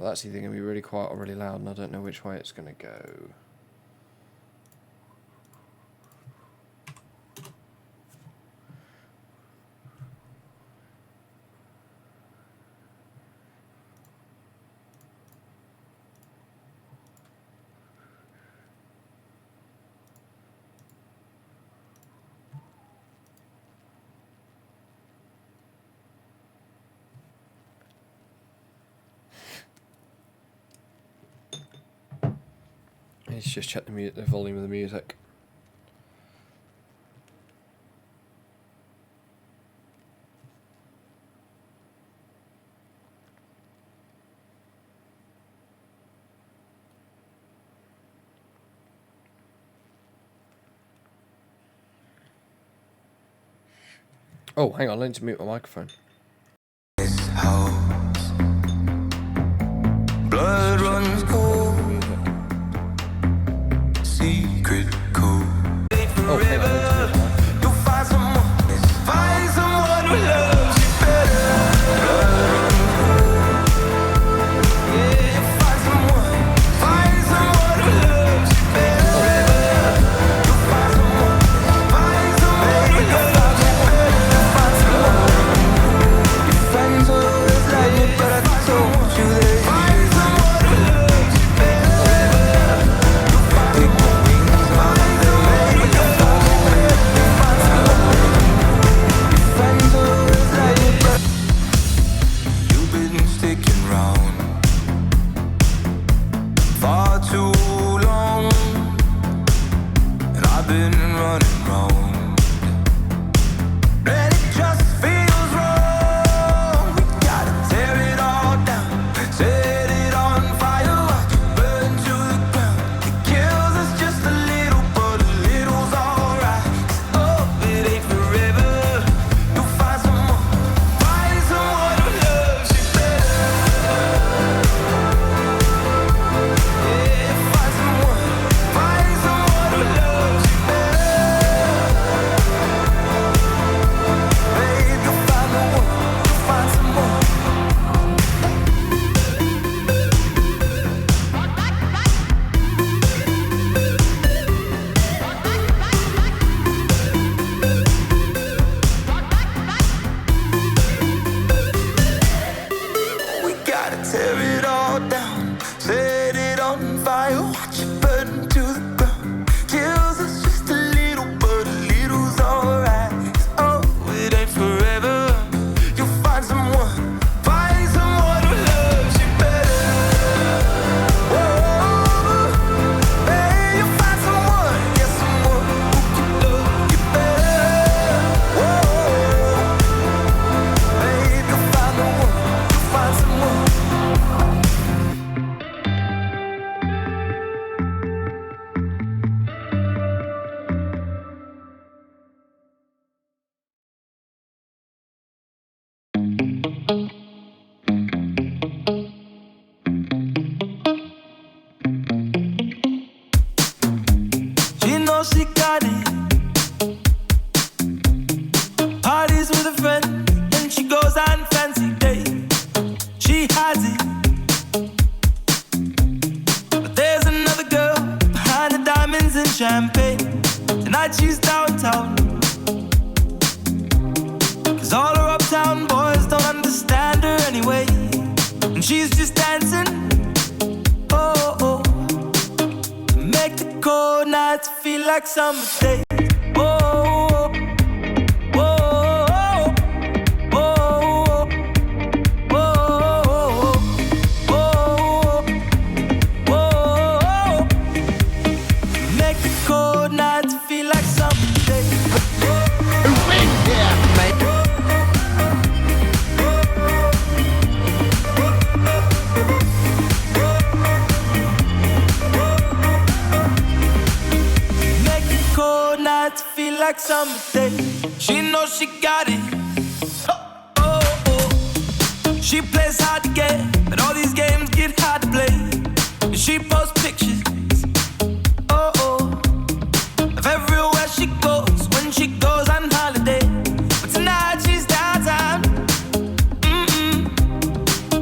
Well, that's either going to be really quiet or really loud, and I don't know which way it's going to go. Let's just check the volume of the music. Oh, hang on, I need to mute my microphone. Blood runs cold. Secret code. Oh, hang on, I need to mute my microphone. You'll find someone who loves you better. Blood runs cold. Yeah, you'll find someone who loves you better. You'll find someone who loves you better. Find someone. Your friends always like me, but I told you that. She got it. Parties with a friend, and she goes on fancy days. She has it. But there's another girl behind the diamonds and champagne. Tonight she's downtown. 'Cause all her uptown boys don't understand her anyway. And she's just dancing. Oh, oh. Make the cold nights feel like summer days. Oh, oh, oh, oh, oh, oh, oh, oh. Make the cold nights feel like summer days. Feel like summer day. She knows she got it. Oh, oh. She plays hard to get, but all these games get hard to play. She posts pictures, oh, oh, of everywhere she goes when she goes on holiday. But tonight she's downtown,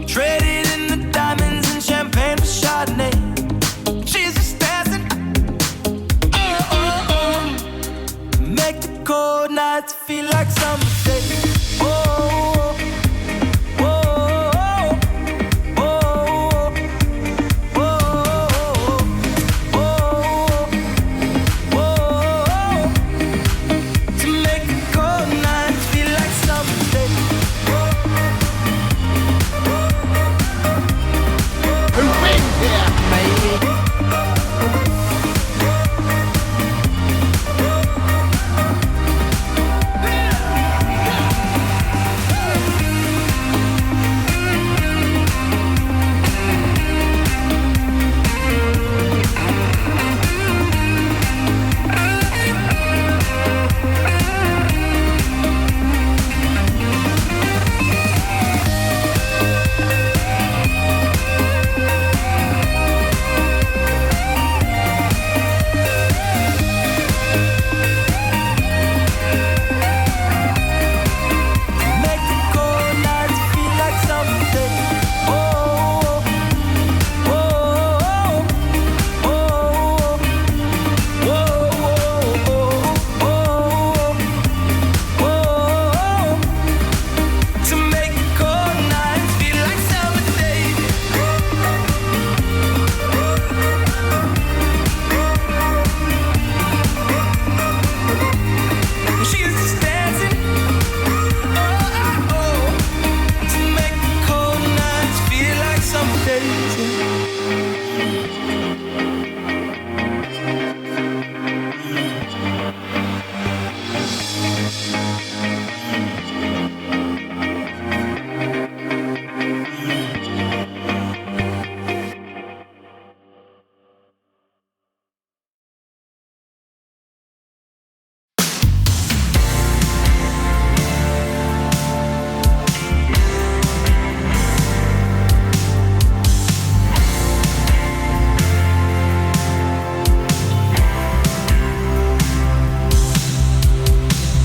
traded in the diamonds like summer days. Oh, oh, oh, oh, oh, oh, oh, oh, to make the cold nights feel like summer days. Who wins here? Baby. Make the cold nights feel like summer days. Oh, oh, oh, oh, oh, oh, to make the cold nights feel like summer days. She was just dancing. Oh, to make the cold nights feel like summer days.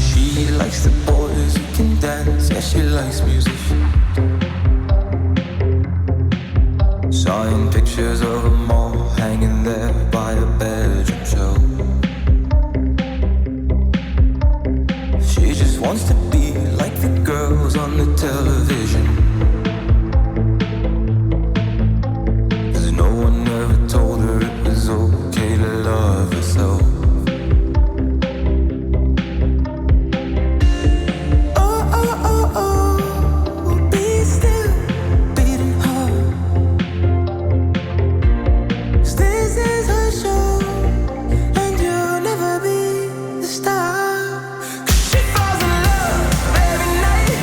She likes the boys who can dance. Yeah, she likes musicians. Saw pictures of them all hanging there by a bedroom shelf. She just wants to be like the girls on the television. 'Cause no one ever told her it was okay to love herself. Oh, oh, oh, oh, be still, beating heart. 'Cause this is her show, and you'll never be the star. 'Cause she falls in love every night.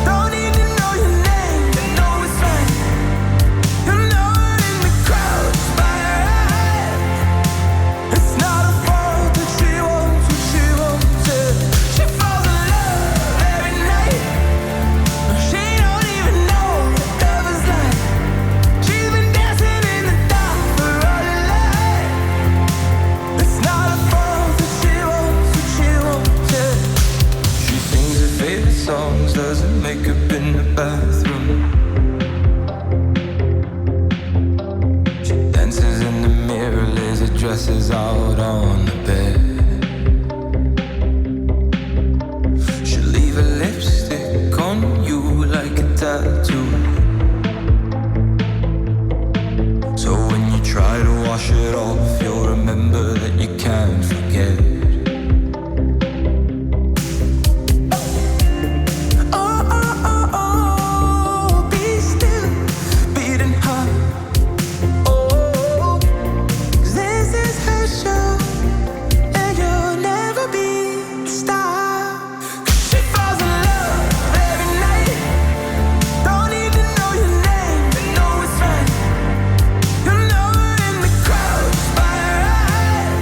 Don't need to know your name to know it's right. You know it in the crowd, just by her eyes. It's not her fault that she wants what she wanted. She falls in love every night. She don't even know what love is like. She's been dancing in the dark for all her life. It's not her fault that she wants what she wanted. She sings her favorite songs, doesn't make up in the bathroom. She dances in the mirror, lays her dresses out on the bed. She'll leave a lipstick on you like a tattoo. So when you try to wash it off, you'll remember that you can't forget. Oh, oh, oh, oh, be still, beating heart. Oh, 'cause this is her show, and you'll never be the star. 'Cause she falls in love every night. Don't need to know your name to know it's right. You know it in the crowd, just by her eyes.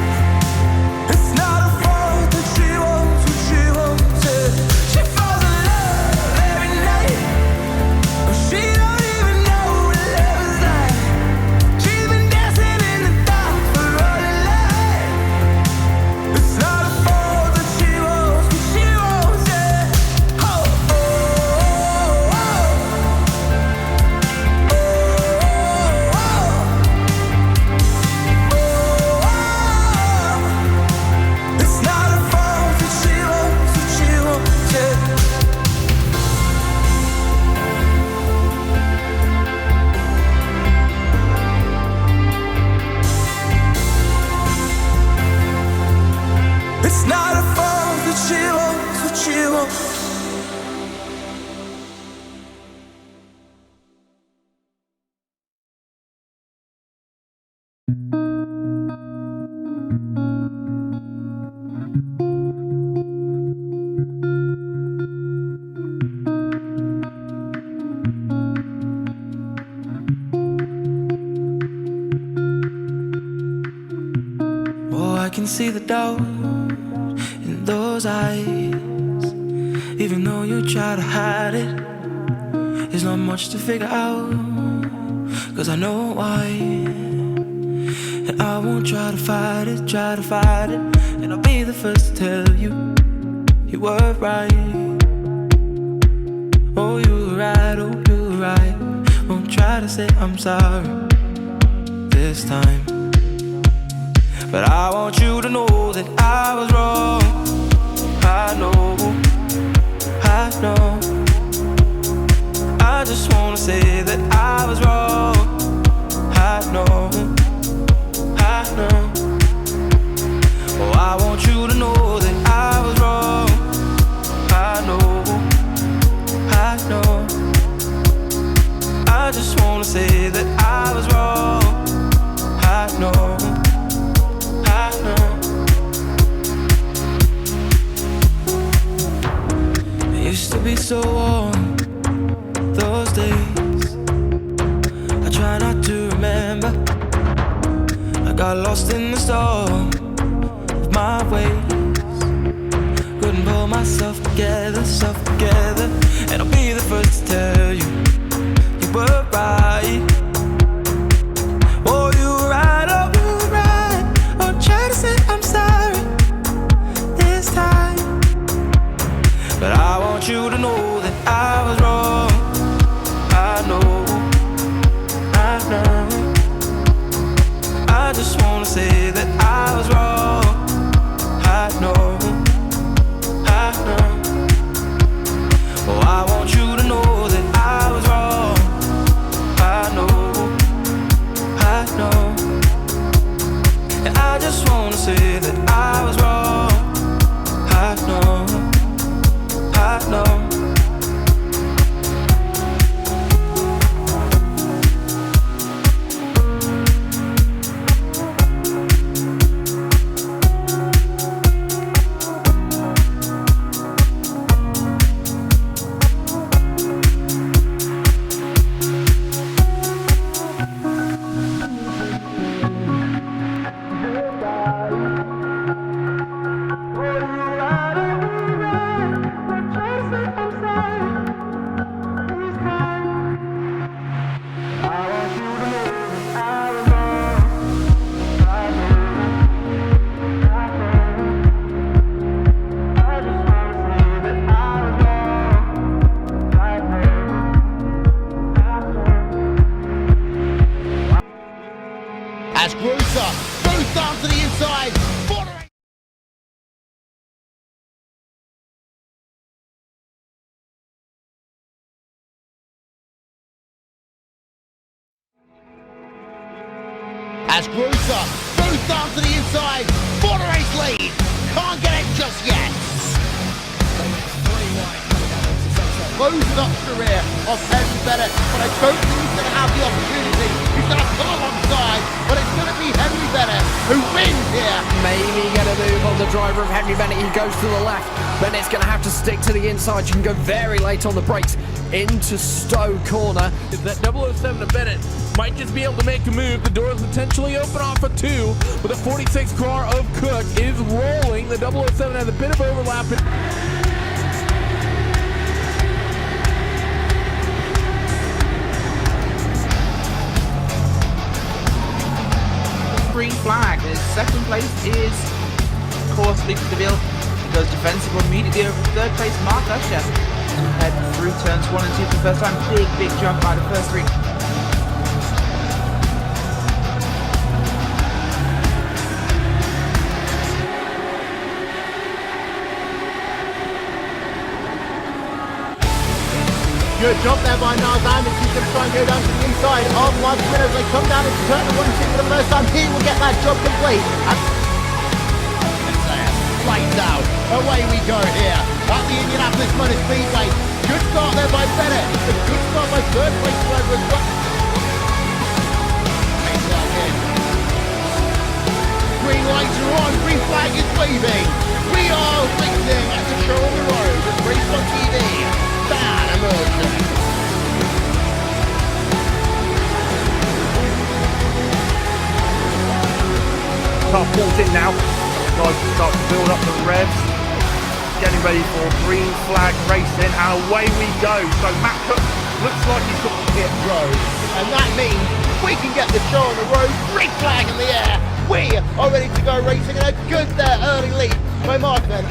It's not a fault that she wants what she wants. Oh, I can see the doubt in those eyes. Even though you try to hide it, there's not much to figure out. 'Cause I know why, and I won't try to fight it, and I'll be the first to tell you, you were right. Oh, you were right, oh, you were right. Won't try to say I'm sorry this time, but I want you to know that I was wrong. I know, I know. I just wanna say that I was wrong. I know, I know. Oh, I want you to know that I was wrong. I know, I know. I just wanna say that I was wrong. I know, I know. It used to be so warm those days. I try not to remember. I got lost in the storm of my ways. Couldn't pull myself together, and I'll be the first to tell you, you were right. Oh, you were right, oh, you were right. I'll try to say I'm sorry this time, but I want you to know that I was wrong. I know, I know. I just wanna say that I was wrong. I know, I know. Oh, I want you to know that I was wrong. I know, I know. And I just wanna say that I was wrong. I know, I know. As Grocer goes down to the inside. As Grocer goes down to the inside for the race lead. Can't get it just yet. Closes up the rear of Henry Bennett, but I don't think he's going to have the opportunity. He's going to pull alongside, but it's going to be Henry Bennett who wins here. Maybe get a move on the driver of Henry Bennett. He goes to the left. Bennett's going to have to stick to the inside. You can go very late on the brakes into Stowe corner. That 007 of Bennett might just be able to make a move. The doors potentially open off a 2, but the 46 car of Cook is rolling. The 007 has a bit of overlap. Green flag. His second place is, of course, Lucas Laville. He goes defensive immediately over third place, Mark Usher. And head through turns 1 and 2 for the first time. Big jump by the first 3. Good job there by Niles Anders. He's going to try and go down to the inside of one winner as they come down into turn 1 and 2 for the first time. He will get that job complete. lights out. Away we go here at the Indianapolis Motor Speedway. Good start there by Bennett. A good start by third place driver as well. Green lights are on, green flag is waving. We are racing at the show on the road with Racespot TV. Fan immersion. Car pulls in now. Guys start to build up the revs. Getting ready for green flag racing, and away we go. So Matt Cook looks like he's got Hit road, and that means we can get the show on the road. Green flag in the air. We are ready to go racing, and a good there early lead by Markman.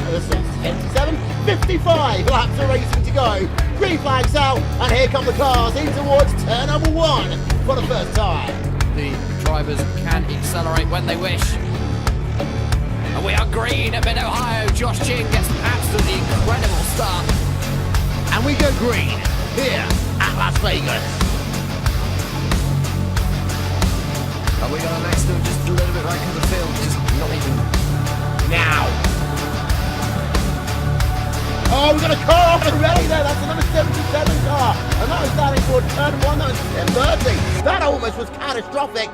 57, 55 laps of racing to go. Green flags out, and here come the cars in towards turn number 1 for the first time. The drivers can accelerate when they wish. And we are green at Mid-Ohio. Josh Ching gets an absolutely incredible start. And we go green here at Las Vegas. And we got an accident just a little bit right in the field, just not even Now. Oh, we've got a car off already there. That's another 77 car. And that was starting for turn 1. That was 10:30. That almost was catastrophic.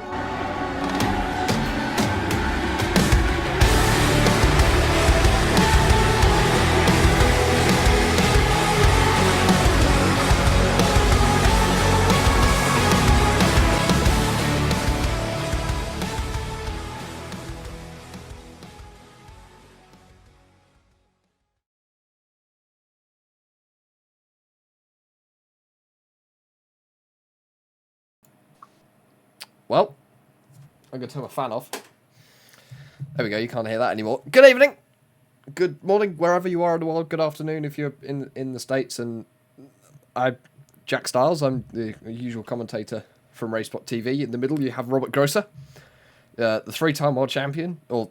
Well, I'm going to turn my fan off. There we go, you can't hear that anymore. Good evening, good morning, wherever you are in the world. Good afternoon if you're in the States. And I'm Jack Stiles, I'm the usual commentator from Racespot TV. In the middle you have Robert Grosser, the 3-time world champion, or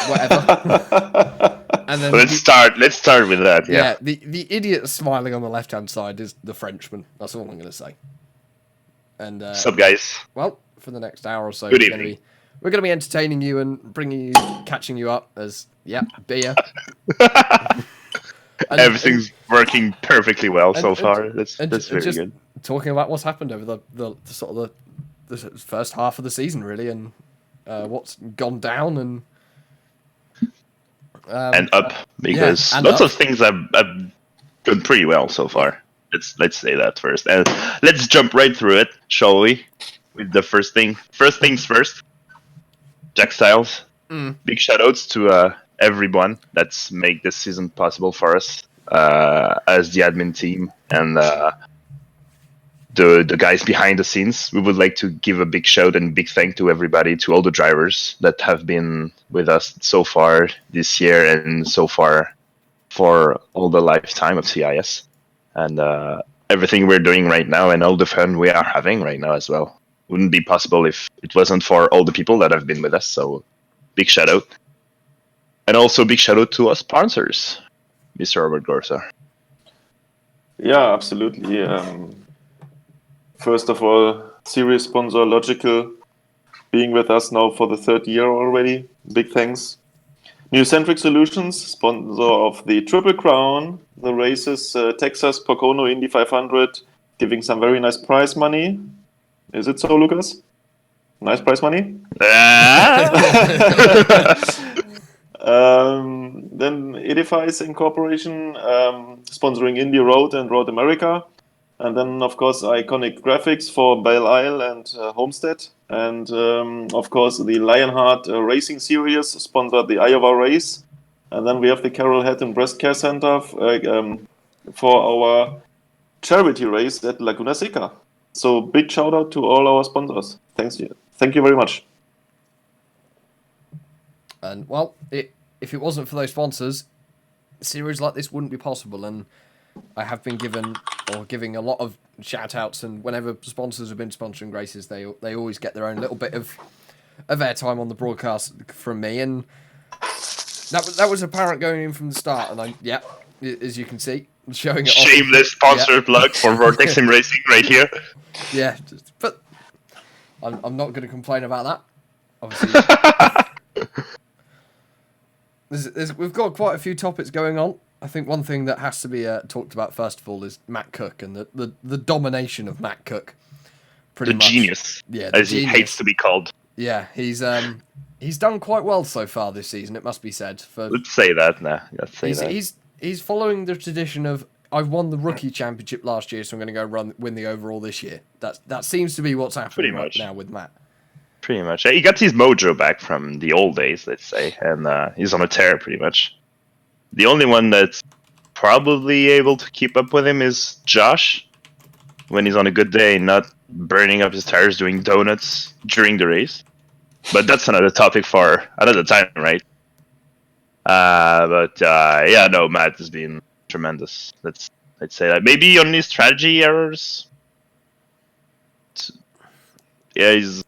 whatever. And then Let's start with that, yeah. The idiot smiling on the left-hand side is the Frenchman. That's all I'm going to say. And What's up, guys? well, for the next hour or so, Good we're going evening. to be entertaining you and bringing you, catching you up as beer. And- Everything's working perfectly well so and- far. That's and very just good. talking about what's happened over the sort of the first half of the season, really, and what's gone down and Up, because and lots up. of things have gone pretty well so far. Let's say that first, and let's jump right through it, shall we? With the first thing. First things first. Jack Stiles. Big shoutouts to everyone that's make this season possible for us, as the admin team and the guys behind the scenes. We would like to give a big shout and big thank to everybody, to all the drivers that have been with us so far this year and so far for all the lifetime of CIS. And everything we're doing right now and all the fun we are having right now as well. Wouldn't be possible if it wasn't for all the people that have been with us. So big shout out. And also big shout out to our sponsors, Mr. Robert Gorsa. Yeah, absolutely. First of all, series sponsor Logical being with us now for the 3rd year already. Big thanks. New Centric Solutions, sponsor of the Triple Crown, the races, Texas, Pocono, Indy 500, giving some very nice prize money. Is it so, Lucas? Nice prize money? Then Edifice Incorporation, sponsoring Indy Road and Road America. And then, of course, Iconic Graphics for Belle Isle and Homestead. And, of course, the Lionheart Racing Series sponsored the Iowa race. And then we have the Carol Head and Breast Care Center for our charity race at Laguna Seca. So big shout out to all our sponsors. Thank you very much. And well, if it wasn't for those sponsors, a series like this wouldn't be possible. And I have been giving a lot of shout outs, and whenever sponsors have been sponsoring races, they always get their own little bit of airtime on the broadcast from me, and that was apparent going in from the start. And as you can see, showing it off. Shameless sponsor plug for Vortex Sim Racing right here. Yeah, but I'm not going to complain about that. Obviously, we've got quite a few topics going on. I think one thing that has to be talked about first of all is Matt Cook and the domination of Matt Cook. Pretty The much. genius, Yeah, as he hates to be called. Yeah, he's done quite well so far this season. It must be said. Let's say that. Nah, let's say that. He's following the tradition of I won the rookie championship last year, so I'm going to go win the overall this year. That seems to be what's happening right now with Matt. Pretty much. He got his mojo back from the old days, let's say, and he's on a tear pretty much. The only one that's probably able to keep up with him is Josh, when he's on a good day, not burning up his tires doing donuts during the race. But that's another topic for another time, right? Yeah, no, Matt has been tremendous. Let's say that. Maybe only strategy errors. Yeah, he's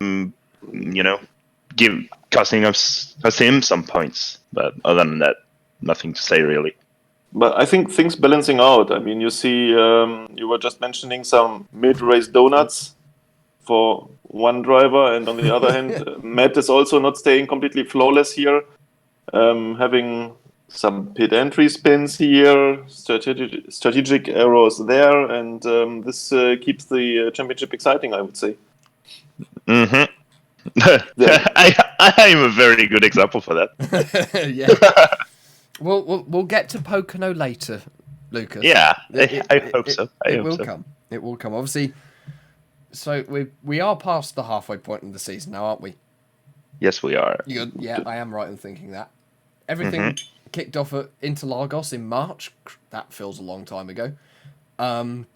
costing him some points, but other than that, nothing to say really. But I think things balancing out. I mean, you see, you were just mentioning some mid-race donuts for one driver, and on the other hand, Matt is also not staying completely flawless here, having some pit entry spins here, strategic errors there, and this keeps the championship exciting, I would say. Mm-hmm. I am a very good example for that. Yeah. We'll get to Pocono later, Lucas. Yeah, I hope so. It will come. It will come. Obviously, so we are past the halfway point in the season now, aren't we? Yes, we are. Yeah, I am right in thinking that. Everything kicked off at Interlagos in March. That feels a long time ago. And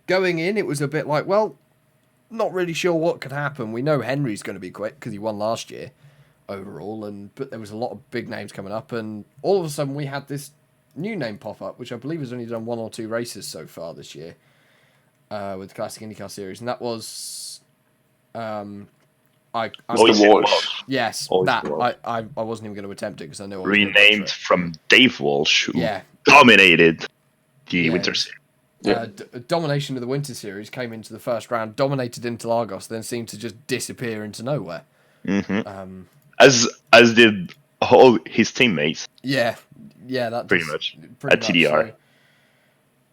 going in, it was a bit like, well, not really sure what could happen. We know Henry's going to be quick because he won last year overall, but there was a lot of big names coming up, and all of a sudden we had this new name pop up, which I believe has only done 1 or 2 races so far this year with the Classic IndyCar Series, and that was Walsh. Yes, Walsh. I wasn't even going to attempt it because I knew I was renamed from Dave Walsh, who Yeah. dominated the Winter Series. Domination of the Winter Series, came into the first round, dominated Interlagos, then seemed to just disappear into nowhere. Mm-hmm. As did all his teammates. Yeah, that pretty much at TDR. So.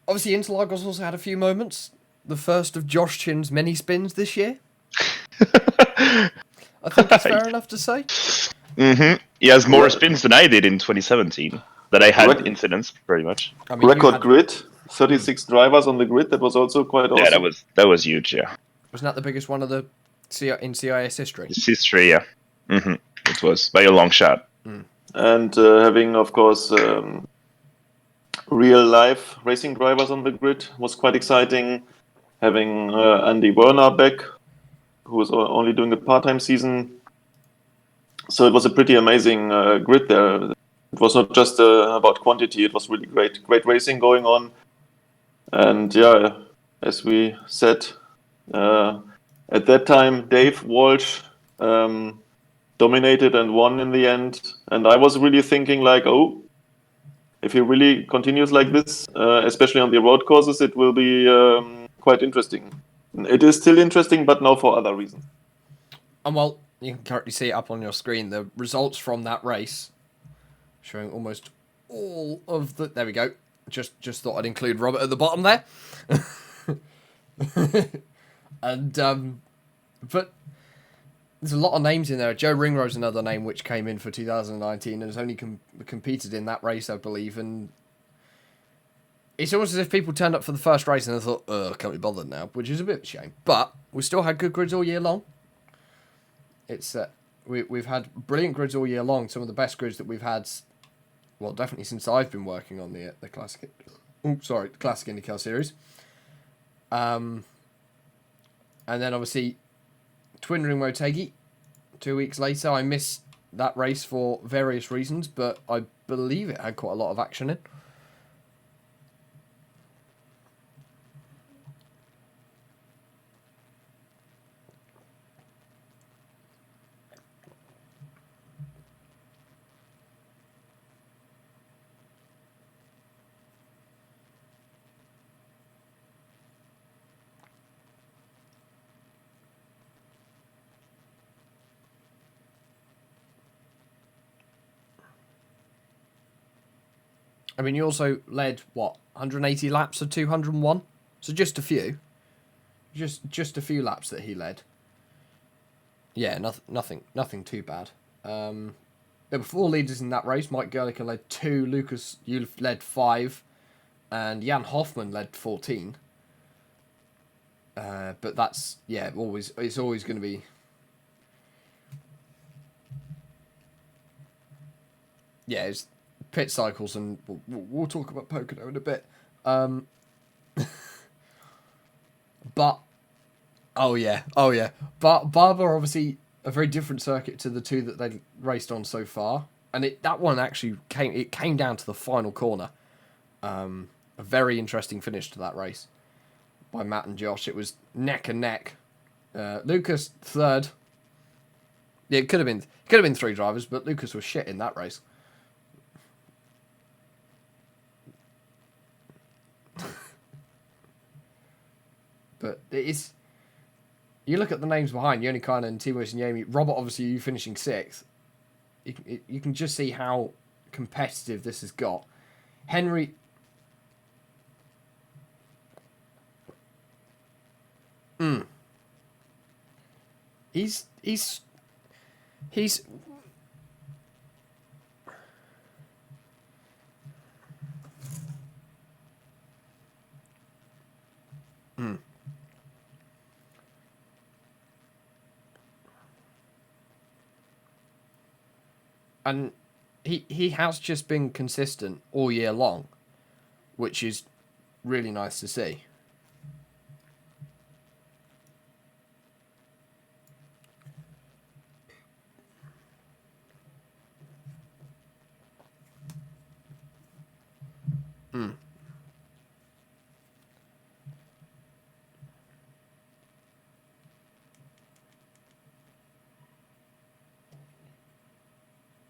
Obviously, Interlagos also had a few moments. The first of Josh Chin's many spins this year. I think that's fair enough to say. Mm-hmm. He has more spins than I did in 2017. That I had incidents, pretty much. I mean, record grid, 36 drivers on the grid. That was also quite awesome. Yeah, that was huge. Yeah. Wasn't that the biggest one of the in CIS history? It's history, yeah. Mm-hmm. It was by a long shot. And having, of course, real life racing drivers on the grid was quite exciting. Having Andy Werner back, who was only doing a part-time season. So it was a pretty amazing grid there. It was not just about quantity, it was really great racing going on. And yeah, as we said, at that time, Dave Walsh dominated and won in the end. And I was really thinking like, oh, if he really continues like this, especially on the road courses, it will be quite interesting. It is still interesting, but now for other reasons. And well, you can currently see it up on your screen, the results from that race, showing almost all of the... There we go. Just thought I'd include Robert at the bottom there. And, but there's a lot of names in there. Joe Ringrose, another name which came in for 2019 and has only competed in that race, I believe. And it's almost as if people turned up for the first race and they thought, I can't be bothered now, which is a bit of a shame. But we still had good grids all year long. It's we've had brilliant grids all year long. Some of the best grids that we've had, well, definitely since I've been working on the Classic. The Classic IndyCar Series. And then obviously Twin Ring Motegi. 2 weeks later, I missed that race for various reasons, but I believe it had quite a lot of action in. I mean, you also led, what, 180 laps of 201? So just a few. Just a few laps that he led. Yeah, nothing too bad. There were 4 leaders in that race. Mike Gerlicher led 2, Lucas, you led 5, and Jan Hoffman led 14. But that's, yeah, it's always going to be... Yeah, it's pit cycles, and we'll talk about Pocono in a bit. But, oh yeah. But Barber, obviously, a very different circuit to the 2 that they raced on so far. And that one actually came down to the final corner. A very interesting finish to that race by Matt and Josh. It was neck and neck. Lucas, 3rd. Yeah, it could have been 3 drivers, but Lucas was shit in that race. But it is... You look at the names behind, Yoni Kainen and Timo Sinyemi. Robert, obviously, you finishing 6th. You can just see how competitive this has got. Henry... He's... And he has just been consistent all year long, which is really nice to see.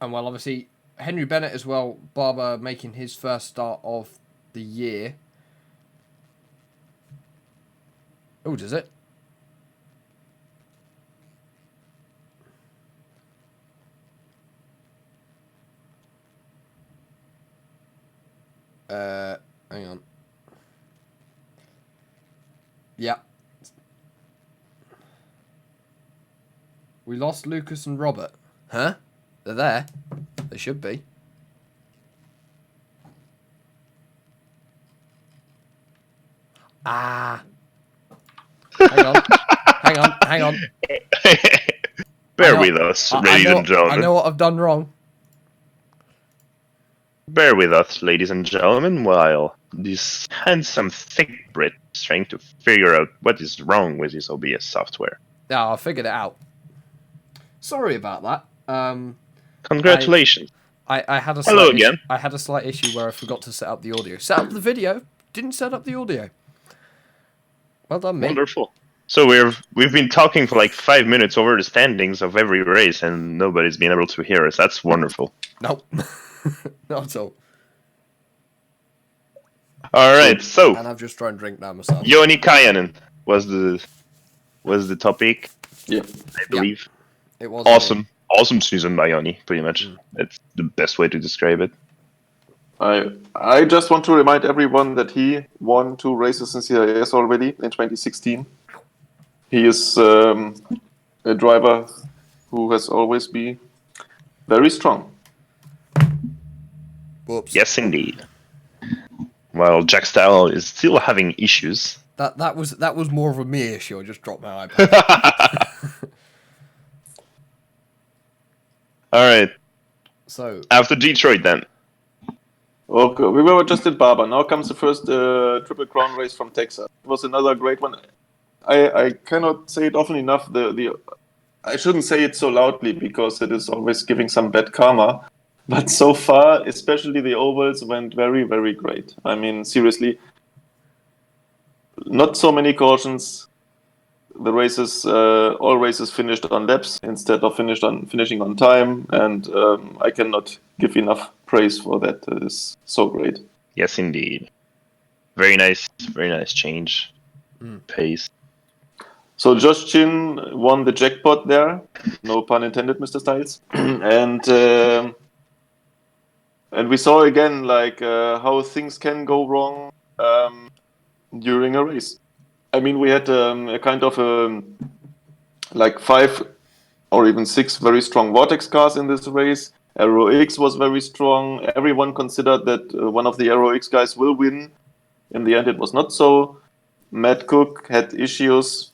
And well, obviously, Henry Bennett as well, Barber making his first start of the year. Oh, does it? Hang on. Yeah. We lost Lucas and Robert. Huh? They're there. They should be. Ah. Hang on. Bear with us, ladies and gentlemen. I know what I've done wrong. Bear with us, ladies and gentlemen, while this handsome thick Brit is trying to figure out what is wrong with his OBS software. Yeah, I figured it out. Sorry about that. Congratulations. I had a Hello again. I had a slight issue where I forgot to set up the audio. Set up the video, didn't set up the audio. Well done, mate. Wonderful. So we've been talking for like 5 minutes over the standings of every race, and nobody's been able to hear us. That's wonderful. Nope. Not at all. All right, so And I've just tried and drink now myself. Joni Kajanen was the topic. Yeah. I believe. It was Awesome season by Joni, pretty much. That's the best way to describe it. I just want to remind everyone that he won 2 races in CIS already in 2016. He is a driver who has always been very strong. Whoops. Yes, indeed. While Jack Style is still having issues. That was more of a me issue. I just dropped my iPad. All right. So After Detroit, then. Okay, we were just at Barber. Now comes the first Triple Crown race from Texas. It was another great one. I cannot say it often enough. I shouldn't say it so loudly because it is always giving some bad karma. But so far, especially the ovals went very, very great. I mean, seriously, not so many cautions. The races, all races finished on laps instead of finishing on time, and I cannot give enough praise for that. It is so great. Yes, indeed. Very nice change. Pace. So Josh Chin won the jackpot there, no pun intended, Mr. Styles, and And we saw again how things can go wrong during a race. I mean, we had a kind of like 5 or even 6 very strong Vortex cars in this race. Aero X was very strong. Everyone considered that one of the Aero X guys will win. In the end, it was not so. Matt Cook had issues.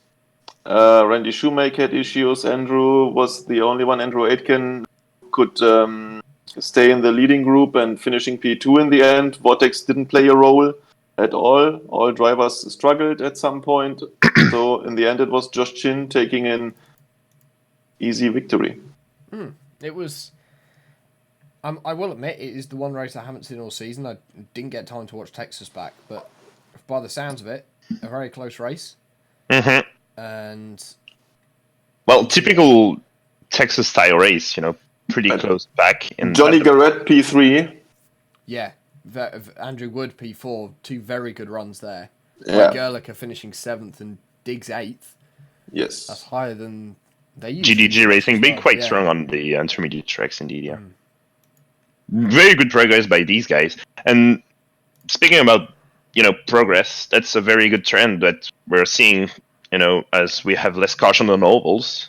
Randy Shoemake had issues. Andrew was the only one. Andrew Aitken could stay in the leading group and finishing P2 in the end. Vortex didn't play a role at all. All drivers struggled at some point. So in the end, it was Josh Chin taking an easy victory. It was. I will admit, it is the one race I haven't seen all season. I didn't get time to watch Texas back, but by the sounds of it, a very close race. Mm-hmm. And Well, typical Texas style race, pretty close back. In Johnny Garrett P3. yeah, Andrew Wood P4, 2 very good runs there. Yeah. Mike Gerlicher finishing 7th and Diggs 8th. Yes. That's higher than they usually GDG do Racing as being well. quite Yeah. strong on the intermediate tracks, indeed. Yeah, very good progress by these guys. And speaking about progress, that's a very good trend that we're seeing. As we have less caution on ovals,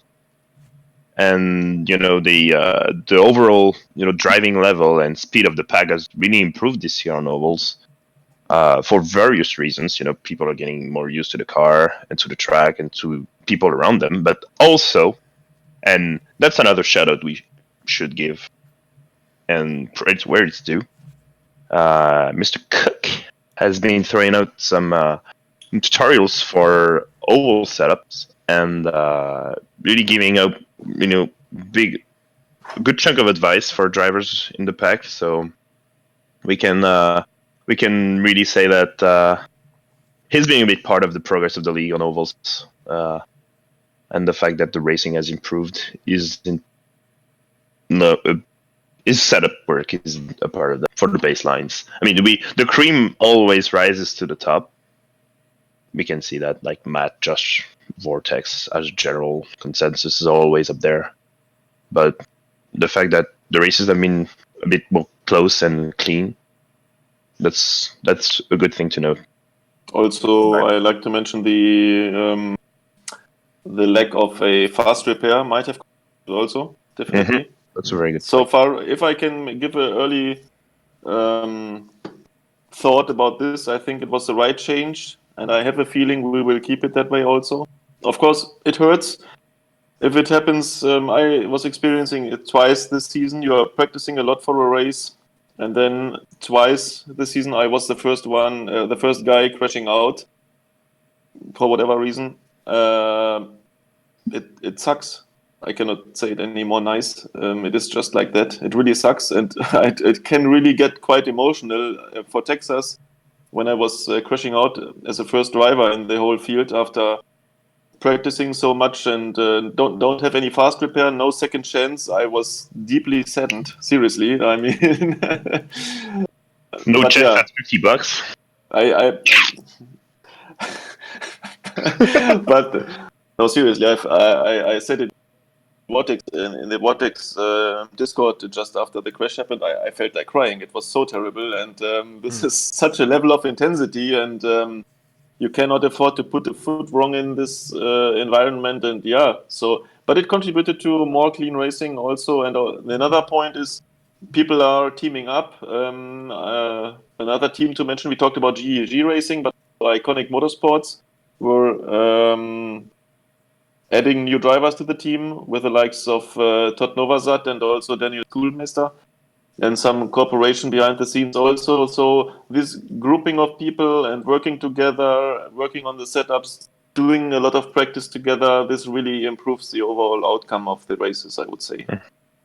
and the overall driving level and speed of the pack has really improved this year on ovals. For various reasons, people are getting more used to the car and to the track and to people around them, but also, and that's another shout out we should give, and it's where it's due. Mr. Cook has been throwing out some tutorials for oval setups and really giving out, a good chunk of advice for drivers in the pack. So we can really say that he's being a big part of the progress of the league on ovals, and the fact that the racing has improved his setup work is a part of that for the baselines. I mean, the cream always rises to the top. We can see that, like Matt, Josh, Vortex, as general consensus is always up there. But the fact that the races have been a bit more close and clean, that's a good thing to note. Also, I like to mention the lack of a fast repair might have also definitely. That's a very good. So far, if I can give an early thought about this, I think it was the right change, and I have a feeling we will keep it that way also. Of course, it hurts. If it happens, I was experiencing it twice this season. You are practicing a lot for a race, and then twice this season I was the first guy crashing out for whatever reason. It sucks. I cannot say it any more nice. It is just like that. It really sucks, and it can really get quite emotional for Texas. When I was crashing out as a first driver in the whole field after practicing so much and don't have any fast repair, no second chance, I was deeply saddened. Seriously, I mean, No but chance yeah. at $50. But no, seriously, I said it in the Vortex Discord just after the crash happened. I felt like crying. It was so terrible, and this is such a level of intensity, and you cannot afford to put a foot wrong in this environment. And but it contributed to more clean racing also. And another point is people are teaming up. Another team to mention, we talked about GEG Racing, but Iconic Motorsports were adding new drivers to the team with the likes of Todd Novazat and also Daniel Schulmeister, and some cooperation behind the scenes also. So this grouping of people and working together, working on the setups, doing a lot of practice together, this really improves the overall outcome of the races, I would say.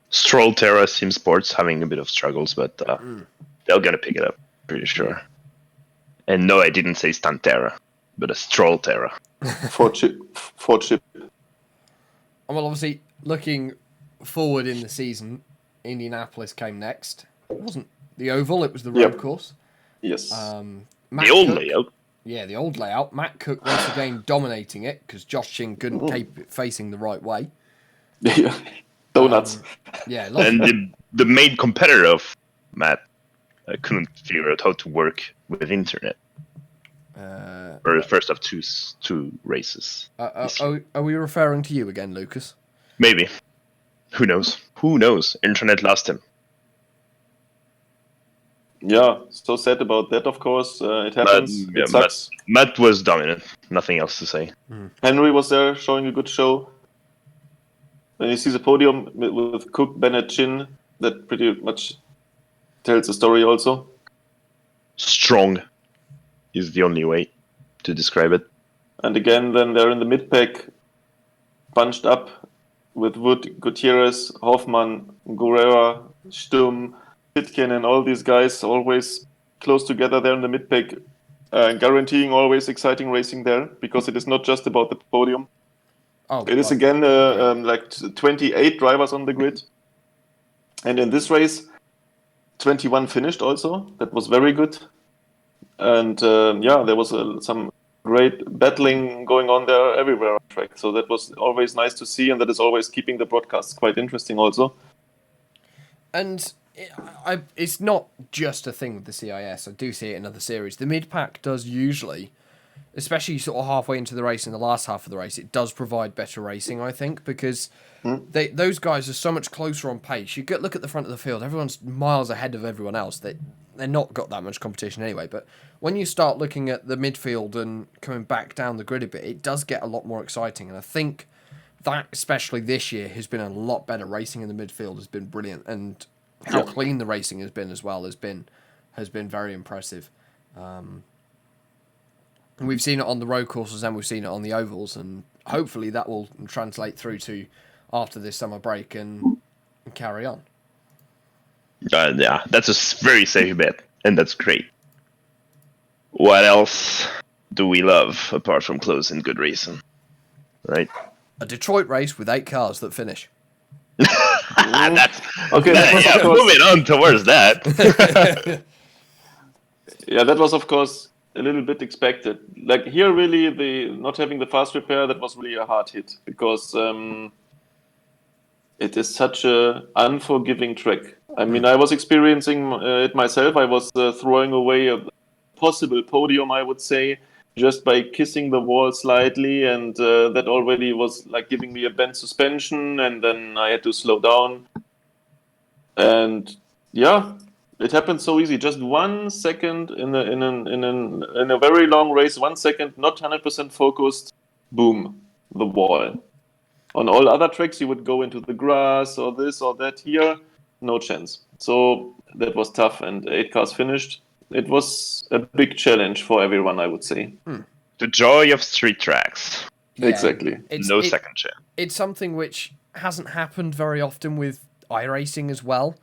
Stroll Terra Sim Sports having a bit of struggles, but they're gonna pick it up, pretty sure. And no, I didn't say Stunt Terra, but a Stroll Terra. Ford chip. Well, obviously, looking forward in the season, Indianapolis came next. It wasn't the oval, it was the road course. Yes. Matt The old Cook, layout. Yeah, the old layout. Matt Cook once again dominating it because Josh Chin couldn't keep it facing the right way. Donuts. Yeah, lovely. And the main competitor of Matt I couldn't figure out how to work with internet. Or the first of two races. Are we referring to you again, Lucas? Maybe. Who knows? Who knows? Internet lost him. Yeah, so sad about that, of course. It happens. Yeah, it sucks. Matt was dominant. Nothing else to say. Henry was there showing a good show. When you see the podium with Cook, Bennett, Chin, that pretty much tells the story also. Strong is the only way to describe it. And again, then they're in the mid-pack, bunched up with Wood, Gutierrez, Hoffman, Guerrera, Sturm, Pitkin, and all these guys always close together there in the mid-pack, guaranteeing always exciting racing there, because it is not just about the podium. It is again like 28 drivers on the grid. And in this race, 21 finished also. That was very good. And there was some great battling going on there everywhere on track. So that was always nice to see, and that is always keeping the broadcasts quite interesting also. And it's not just a thing with the CIS. I do see it in other series. The mid-pack does usually, especially sort of halfway into the race, in the last half of the race, it does provide better racing, I think, because those guys are so much closer on pace. You look at the front of the field, everyone's miles ahead of everyone else. They're not got that much competition anyway, but when you start looking at the midfield and coming back down the grid a bit, it does get a lot more exciting, and I think that, especially this year, has been a lot better. Racing in the midfield has been brilliant, and how clean the racing has been as well has been very impressive. We've seen it on the road courses and we've seen it on the ovals, and hopefully that will translate through to after this summer break and carry on. Yeah, that's a very safe bet, and that's great. What else do we love apart from close and good racing? Right? A Detroit race with 8 cars that finish. That's Okay, moving on towards that. Yeah, that was of course a little bit expected. Like here, really, the not having the fast repair, that was really a hard hit, because it is such a unforgiving track. I mean, I was experiencing it myself. I was throwing away a possible podium, I would say, just by kissing the wall slightly, and that already was like giving me a bent suspension, and then I had to slow down. And yeah, it happened so easy. Just 1 second in a very long race, 1 second, not 100% focused, boom, the wall. On all other tracks, you would go into the grass or this or that. Here, no chance. So that was tough, and 8 cars finished. It was a big challenge for everyone, I would say. The joy of street tracks. Yeah, exactly. No second chance. It's something which hasn't happened very often with iRacing as well.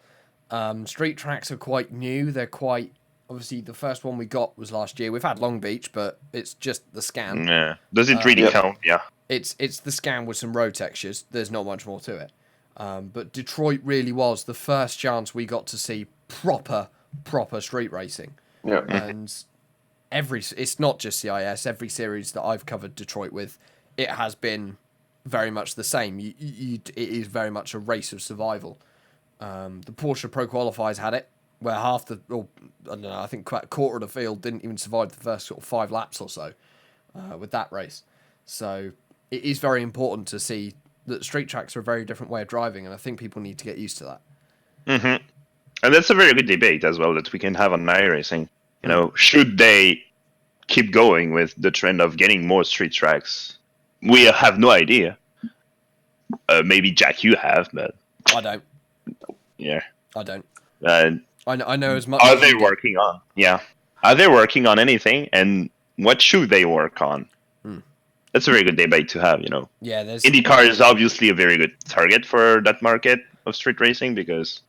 Street tracks are quite new. They're quite... Obviously, the first one we got was last year. We've had Long Beach, but it's just the scan. Yeah. Does it really count? Yeah. It's the scan with some road textures. There's not much more to it. But Detroit really was the first chance we got to see proper street racing. Yeah. And it's not just CIS. Every series that I've covered Detroit with, it has been very much the same. It is very much a race of survival. The Porsche Pro Qualifiers had it, where I don't know, I think quite a quarter of the field didn't even survive the first sort of 5 laps or so with that race. So it is very important to see that street tracks are a very different way of driving, and I think people need to get used to that. Mm-hmm. And that's a very good debate as well that we can have on iRacing. You know, should they keep going with the trend of getting more street tracks? We have no idea. Maybe Jack, you have, but I don't. Yeah, I don't. I know as much. Are they working on? Yeah, are they working on anything? And what should they work on? That's a very good debate to have. You know. Yeah, there's IndyCar is obviously a very good target for that market of street racing because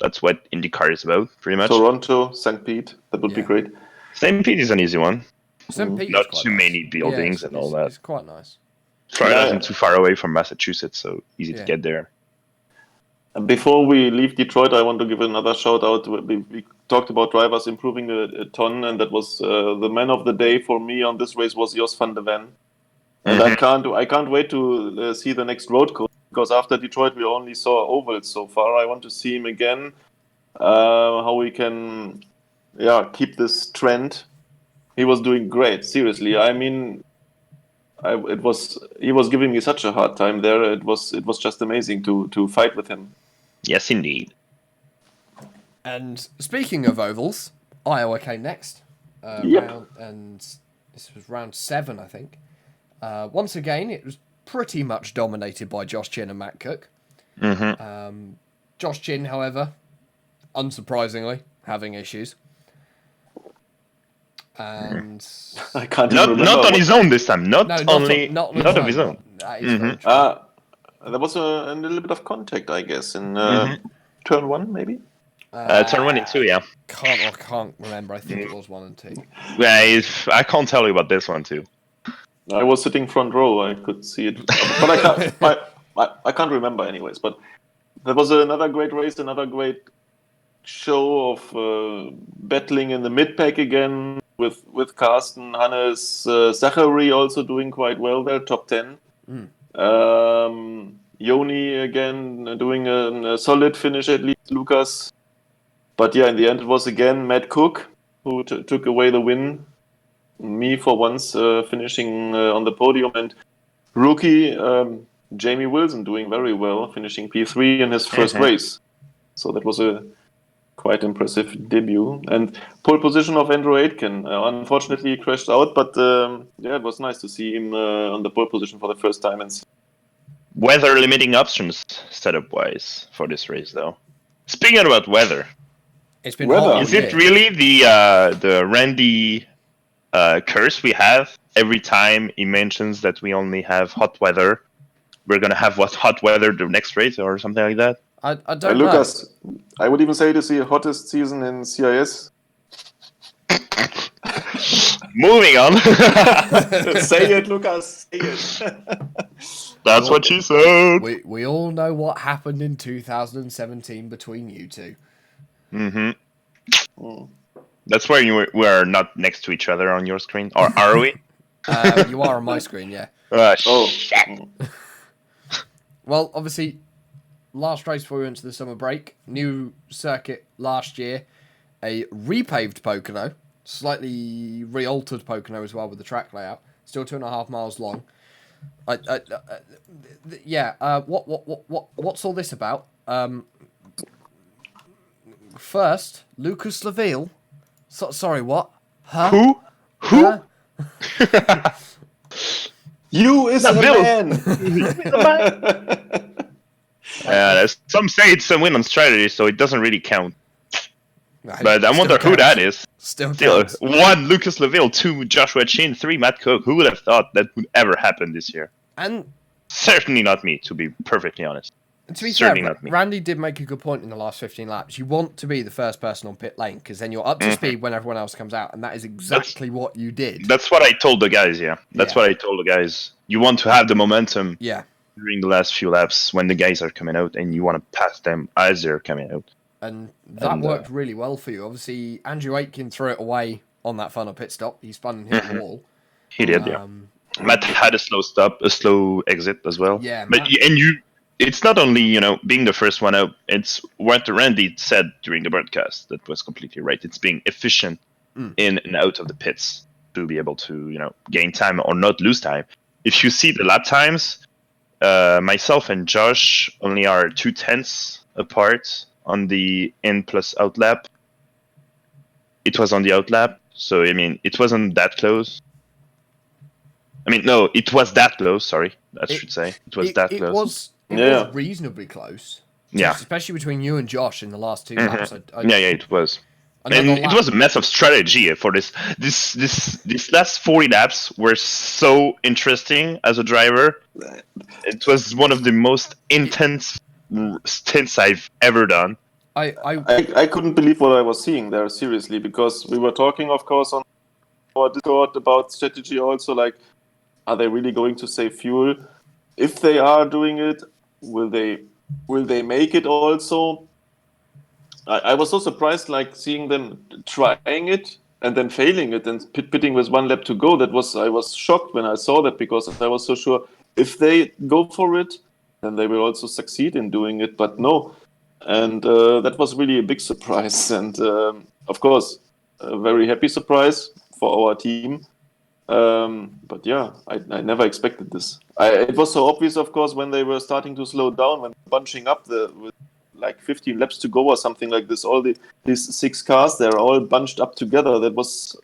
that's what IndyCar is about, pretty much. Toronto, St. Pete, that would be great. St. Pete is an easy one. St. Pete Not too many buildings and all that. It's quite nice. Florida isn't too far away from Massachusetts, so easy to get there. Before we leave Detroit, I want to give another shout out. We talked about drivers improving a ton, and that was the man of the day for me on this race was Jos van der Ven. And I can't wait to see the next road course, because after Detroit we only saw ovals so far. I want to see him again, how we can keep this trend. He was doing great. Seriously, I mean, he was giving me such a hard time there. It was just amazing to fight with him. Yes, indeed. And speaking of ovals, Iowa came next. Yep. And this was round 7, I think. Once again, it was pretty much dominated by Josh Chin and Matt Cook. Josh Chin, however, unsurprisingly, having issues. And I can't Not even remember. not on his own this time. Not not only on- not on not of his own. That is very true. There was a little bit of contact, I guess, in turn 1, maybe. Turn 1 and 2, yeah. I can't remember. I think it was 1 and 2. Yeah, I can't tell you about this one too. I was sitting front row. I could see it, but I can't. I can't remember, anyways. But there was another great race, another great show of battling in the mid pack again with Carsten, Hannes, Zachary also doing quite well there, top 10. Yoni again doing a solid finish, at least. Lucas. But yeah, in the end, it was again Matt Cook who took away the win. Me, for once, finishing on the podium, and rookie Jamie Wilson doing very well, finishing P3 in his first race. So that was a quite impressive debut. And pole position of Andrew Aitken. Unfortunately, he crashed out, but it was nice to see him on the pole position for the first time. And Weather limiting options setup-wise for this race, though. Speaking about weather, It's been Weather. hot all is it year. really the Randy curse we have every time he mentions that we only have hot weather? We're gonna have hot weather the next race or something like that. I don't know. Lucas, I would even say it is the hottest season in CIS. Moving on. Say it, Lucas. Say it. That's what she said. We all know what happened in 2017 between you two. That's why we are not next to each other on your screen, or are we? You are on my screen, yeah. Shit. Well, obviously, last race before we went to the summer break, new circuit last year, a repaved Pocono, slightly re-altered Pocono as well with the track layout, still 2.5 miles long. What's all this about? First, Lucas Laville. Sorry, what? Huh? Who? Huh? You is a Bill. man. Some say it's a win on strategy, so it doesn't really count. But I Still wonder who counts. that is. Still Still, counts. 1 Lucas Laville, 2 Joshua Chin, 3 Matt Cook. Who would have thought that would ever happen this year? And Certainly not me, to be perfectly honest. to be Certainly fair, not me. Randy did make a good point in the last 15 laps. You want to be the first person on pit lane because then you're up to speed when everyone else comes out, and that is exactly what you did. That's what I told the guys, yeah. That's Yeah. what I told the guys. You want to have the momentum Yeah, during the last few laps when the guys are coming out, and you want to pass them as they're coming out. and that worked really well for you. Obviously, Andrew Aitken threw it away on that final pit stop. He spun and hit the wall. He did, yeah. Matt had a slow exit as well. Yeah, but Matt- it's not only being the first one out. It's what Randy said during the broadcast that was completely right. It's being efficient in and out of the pits to be able to gain time or not lose time. If you see the lap times, myself and Josh only are 2/10 apart on the in plus out lap. It was on the out lap, so it wasn't that close. No, it was that close. Sorry, I should say it was that close. It was reasonably close. Yeah. Especially between you and Josh in the last 2 laps. It was. And Another it lap- was a mess of strategy for this. This last 40 laps were so interesting as a driver. It was one of the most intense stints I've ever done. I couldn't believe what I was seeing there, seriously, because we were talking, of course, on our Discord about strategy also, like, are they really going to save fuel? If they are doing it, will they make it also? I was so surprised, like, seeing them trying it and then failing it and pitting with 1 lap to go. I was shocked when I saw that, because I was so sure if they go for it, then they will also succeed in doing it. But no. And that was really a big surprise. And of course, a very happy surprise for our team. But yeah, I never expected this. It was so obvious, of course, when they were starting to slow down, when bunching up with like 15 laps to go or something like this. All these 6 cars, they're all bunched up together. That was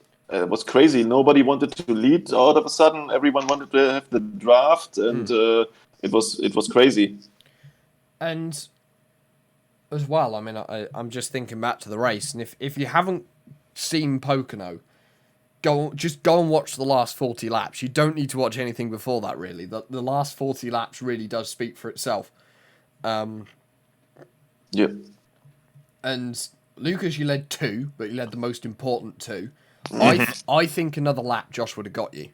crazy. Nobody wanted to lead. All of a sudden, everyone wanted to have the draft, and it was crazy. And as well, I mean, I'm just thinking back to the race, and if you haven't seen Pocono, go and watch the last 40 laps. You don't need to watch anything before that, really. The last 40 laps really does speak for itself. Yeah. And Lucas, you led 2, but you led the most important 2. I think another lap Josh would have got you.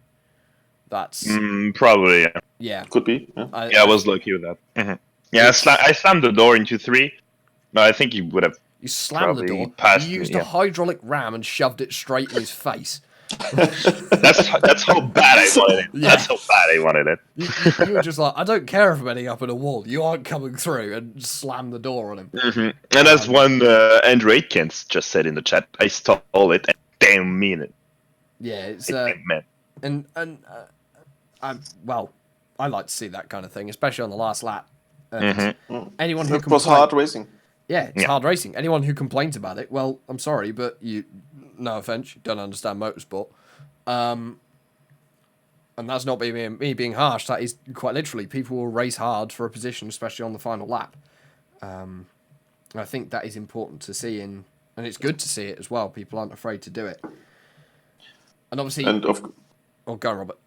That's Probably, yeah. yeah. Could be. Yeah. I was lucky with that. Yeah, I slammed the door into 3, but I think he would have. You slammed the door. Passed You used me, a hydraulic ram and shoved it straight in his face. That's how bad I wanted it. Yeah. That's how bad I wanted it. You were just like, I don't care if I'm ending up in a wall. You aren't coming through, and slam the door on him. And as one Andrew Aikens just said in the chat, I stole it and damn mean it. Yeah, it's Man. well, I like to see that kind of thing, especially on the last lap. Anyone who It was hard racing. Yeah, it's hard racing. Anyone who complains about it, well, I'm sorry, but no offense, you don't understand motorsport. And that's not me being harsh. That is quite literally, people will race hard for a position, especially on the final lap. I think that is important to see, and it's good to see it as well. People aren't afraid to do it. And obviously... Oh, go on, Robert.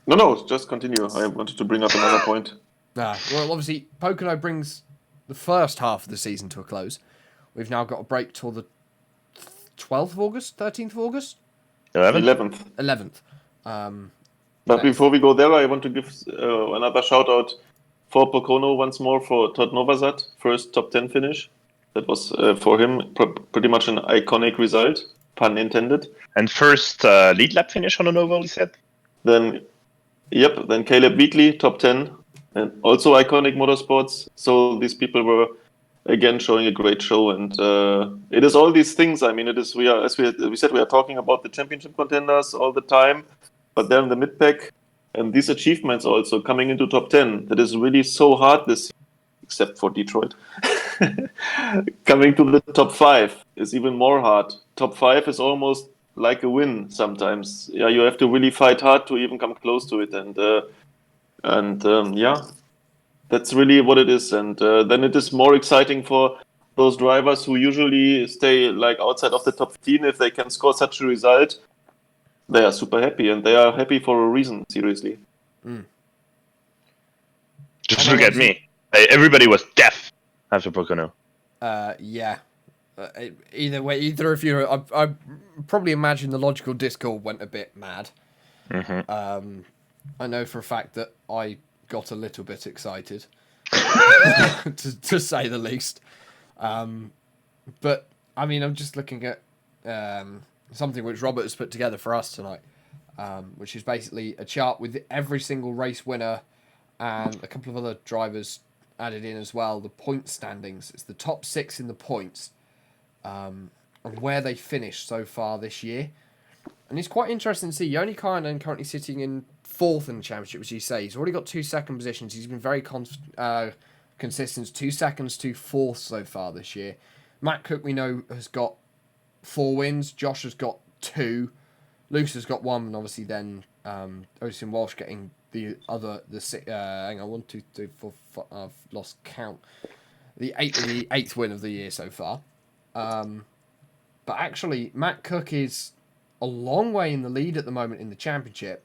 No, just continue. I wanted to bring up another point. Well, obviously, Pocono brings the first half of the season to a close. We've now got a break till the 12th of August, 13th of August? 11th. But before we go there, I want to give another shout out for Pocono once more for Todd Novazat, first top 10 finish. That was for him pretty much an iconic result, pun intended. And first lead lap finish on an oval, he said? Then Caleb Weekly, top 10. And also iconic motorsports. So these people were again showing a great show, and it is all these things. I mean, it is we said we are talking about the championship contenders all the time, but they're in the mid pack, and these achievements also coming into top 10. That is really so hard this year, except for Detroit. Coming to the top 5 is even more hard. Top 5 is almost like a win sometimes. Yeah, you have to really fight hard to even come close to it, and that's really what it is. And then it is more exciting for those drivers who usually stay like outside of the top 15. If they can score such a result, they are super happy, and they are happy for a reason, seriously. Just look at me. Everybody was deaf after Pocono. Yeah. Either way, either of you, I probably imagine the logical Discord went a bit mad. I know for a fact that I got a little bit excited, to say the least. But, I mean, I'm just looking at something which Robert has put together for us tonight, which is basically a chart with every single race winner and a couple of other drivers added in as well, the point standings. It's the top 6 in the points, and where they finished so far this year. And it's quite interesting to see. Yoni Kinen currently sitting in 4th in the championship, as you say. He's already got 2 second positions. He's been very consistent. 2 seconds, 2 fourths so far this year. Matt Cook, we know, has got 4 wins. Josh has got 2. Luce has got 1, and obviously then Ocean Walsh getting the other, hang on, 1, 2, 3, 4, 5, I've lost count. The 8th win of the year so far. But actually, Matt Cook is a long way in the lead at the moment in the championship.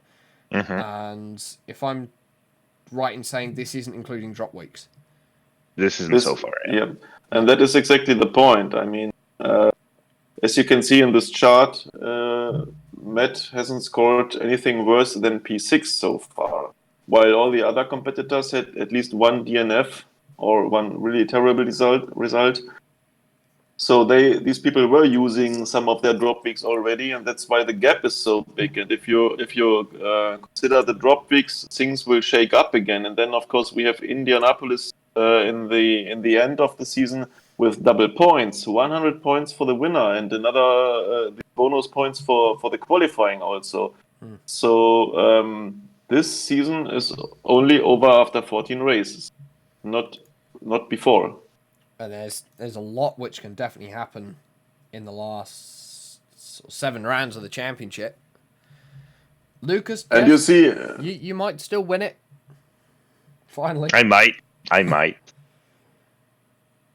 And if I'm right in saying this isn't including drop weeks. This isn't so far. Yeah, and that is exactly the point. I mean, as you can see in this chart, Matt hasn't scored anything worse than P6 so far, while all the other competitors had at least 1 DNF or 1 really terrible result. So these people were using some of their drop weeks already, and that's why the gap is so big. And if you consider the drop weeks, things will shake up again. And then, of course, we have Indianapolis in the end of the season, with double points, 100 points for the winner, and another the bonus points for the qualifying also. So this season is only over after 14 races, not before. And there's a lot which can definitely happen in the last 7 rounds of the championship. Lucas, And yes, you see, you might still win it. Finally. I might.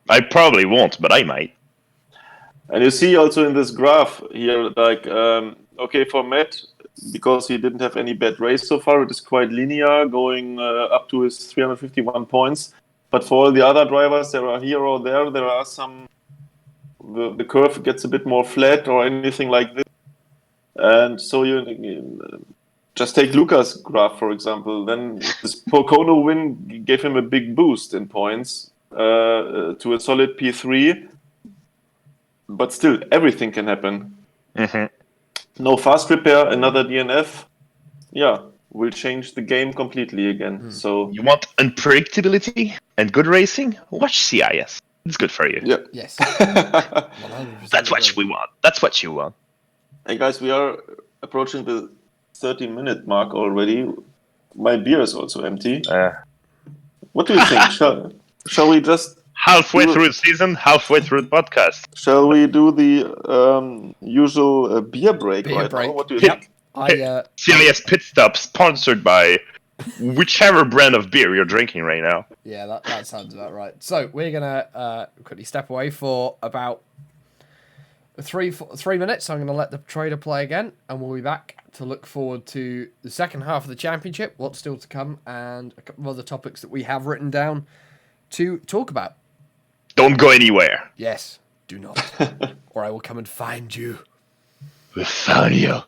I probably won't, but I might. and you see also in this graph here, like okay, for Matt, because he didn't have any bad race so far, it is quite linear, going up to his 351 points. But for all the other drivers, there are here or there are some. The curve gets a bit more flat or anything like this. And so you just take Lucas' graph, for example. Then this Pocono win gave him a big boost in points to a solid P3. But still, everything can happen. No fast repair, another DNF. Yeah, will change the game completely again. So You want unpredictability and good racing? Watch CIS. It's good for you. yeah. Yes. 100% That's what agree. we want. That's what you want. Hey guys, we are approaching the 30-minute mark already. My beer is also empty. What do you think? Shall we just Halfway through the season, halfway through the podcast. shall we do the usual beer break Beer right break. now? What do you Yep. think? CIS Pit Stop, sponsored by whichever brand of beer you're drinking right now. Yeah, that sounds about right. So we're gonna quickly step away for about 3 minutes. I'm gonna let the trader play again, and we'll be back to look forward to the second half of the championship, what's still to come, and a couple of other topics that we have written down to talk about. Don't go anywhere. Yes, do not, or I will come and find you. We found you.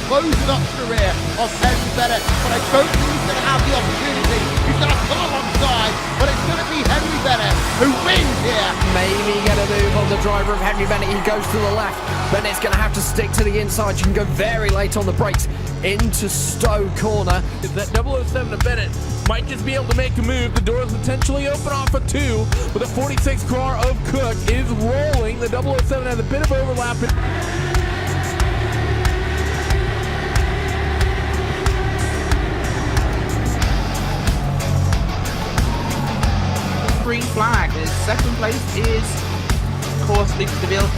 Closing up to the rear of Henry Bennett, but I don't think he's going to have the opportunity. He's going to come alongside, but it's going to be Henry Bennett who wins here. Maybe get a move on the driver of Henry Bennett. He goes to the left. Bennett's going to have to stick to the inside. You can go very late on the brakes into Stowe corner. That 007 of Bennett might just be able to make a move. The doors potentially open off a 2, but the 46 car of Cook is rolling. The 007 has a bit of overlap. Green flag. His second place is, of course, Luke Laville.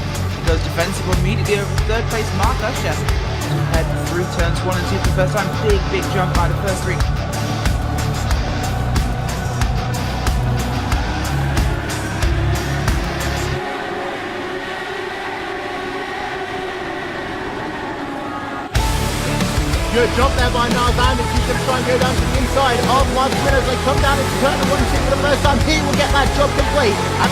Goes defensible immediately over third place Mark Usher. Head through turns 1 and 2 for the first time. Big jump by the first 3. Good job there by Niles Anders. He's going to try and go down to the inside of Mark Winners. They come down into turn 1 and 2 for the first time. He will get that job complete. And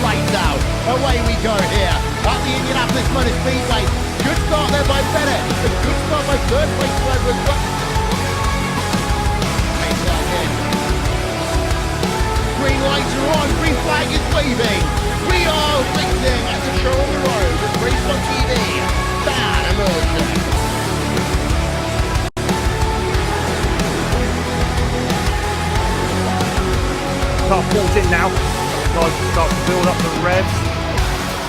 flames out. Away we go here at the Indianapolis Motor Speedway. Good start there by Bennett. A good start by third place driver as well. Green lights are on. Green flag is waving. We are racing at the show on the road with Racespot TV. Bad emotion. Car pulls in now. Guys start to build up the revs.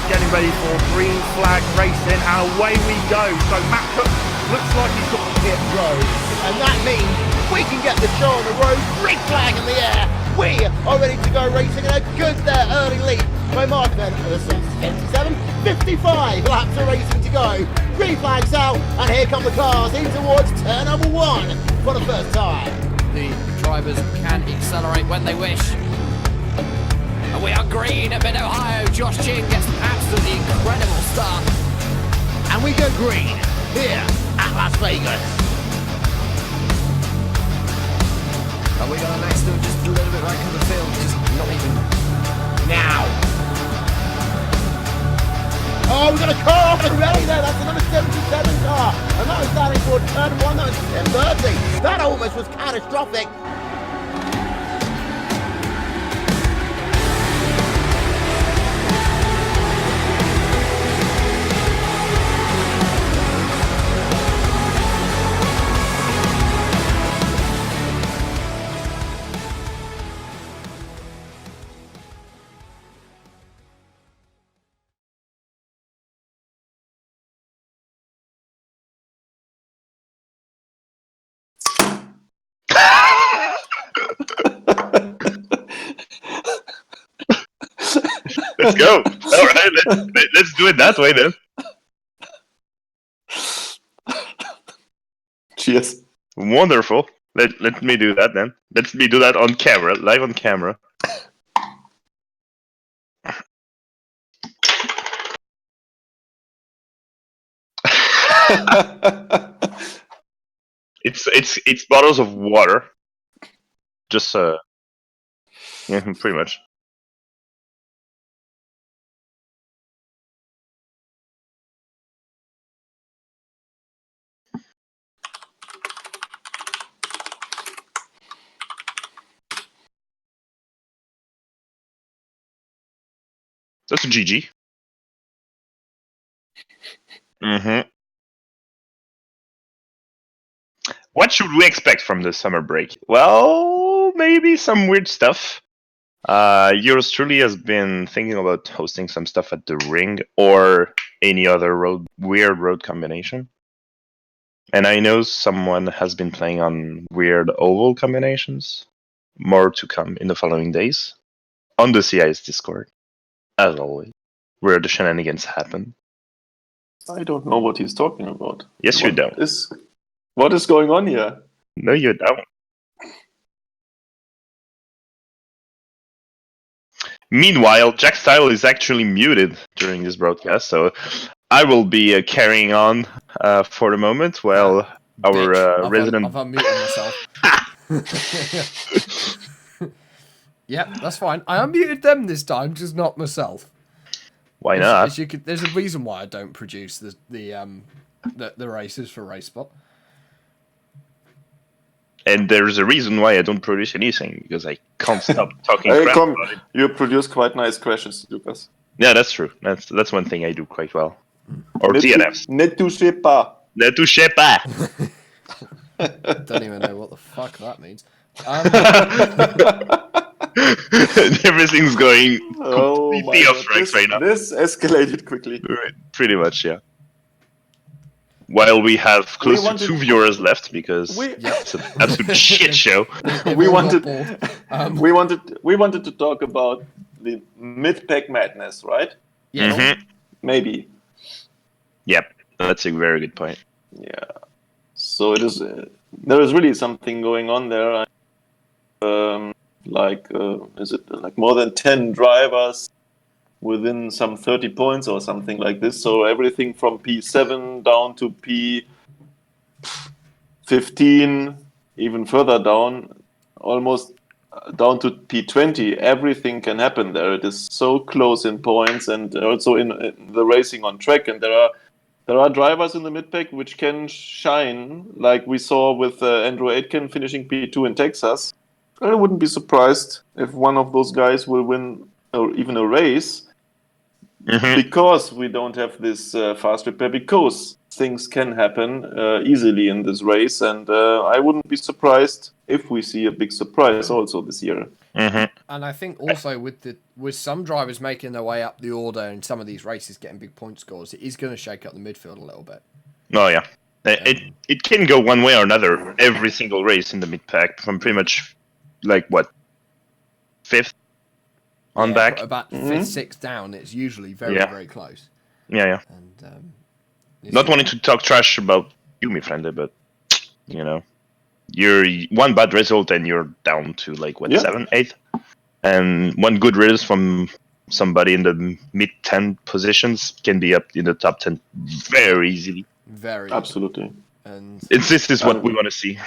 Getting ready for green flag racing, and away we go. So Matt Cook looks like he's got Pit road. And that means we can get the show on the road. Green flag in the air. We are ready to go racing, and a good there early lead by Markman. This is 57.55 laps of racing to go. Green flags out, and here come the cars in towards turn number 1 for the first time. The drivers can accelerate when they wish. And we are green at Mid-Ohio. Josh Chin gets an absolutely incredible start. And we go green here at Las Vegas. And we got a next to just a little bit right in the field. Just not even Now. Oh, we've got a car already there. That's the number 77 car. And that was starting for turn 1. That was Tim Birdie. That almost was catastrophic. Let's go. All right, let's do it that way then. Cheers. Wonderful. Let me do that then. Let me do that on camera, live on camera. It's bottles of water. Just yeah, pretty much. That's a GG. Mm-hmm. What should we expect from the summer break? Well, maybe some weird stuff. Yours truly has been thinking about hosting some stuff at the ring or any other weird road combination. And I know someone has been playing on weird oval combinations. More to come in the following days on the CIS Discord, as always, where the shenanigans happen. I don't know what he's talking about. Yes, you don't. What is going on here? No, you don't. Meanwhile, Jack Style is actually muted during this broadcast, so I will be carrying on for the moment while our resident... I've unmuted myself. Yep, that's fine. I unmuted them this time, just not myself. Why not? As you could, there's a reason why I don't produce the races for Racespot. And there's a reason why I don't produce anything, because I can't stop talking crap about it. You produce quite nice crashes, Lucas. Yeah, that's true. That's one thing I do quite well. Or DNFs. Ne touchez pas. Ne touchez pas. Don't even know what the fuck that means. Everything's going completely off tracks right now. This escalated quickly. Right, pretty much, yeah. While we have close to 2 viewers left because it's an absolute shit show. we wanted to talk about the mid-pack madness, right? Yeah. Mm-hmm. Maybe. Yep, that's a very good point. Yeah. So it is. There is really something going on there. Is it like more than 10 drivers within some 30 points or something like this? So everything from P7 down to P15, even further down, almost down to P20. Everything can happen there. It is so close in points and also in the racing on track. And there are drivers in the mid-pack which can shine, like we saw with Andrew Aitken finishing P2 in Texas. I wouldn't be surprised if one of those guys will win or even a race. Mm-hmm. Because we don't have this fast repair, because things can happen easily in this race, and I wouldn't be surprised if we see a big surprise also this year. Mm-hmm. And I think also with some drivers making their way up the order in some of these races, getting big point scores, it is going to shake up the midfield a little bit. Oh yeah, it can go one way or another every single race in the mid pack from pretty much like what 5th. On back about 5th, 6th down, it's usually very close. Yeah. And not wanting to talk trash about you, my friend, but you know, you're one bad result and you're down to like what 7th, 8th, and one good race from somebody in the mid 10 positions can be up in the top 10 very easily. Absolutely. And this is what we want to see.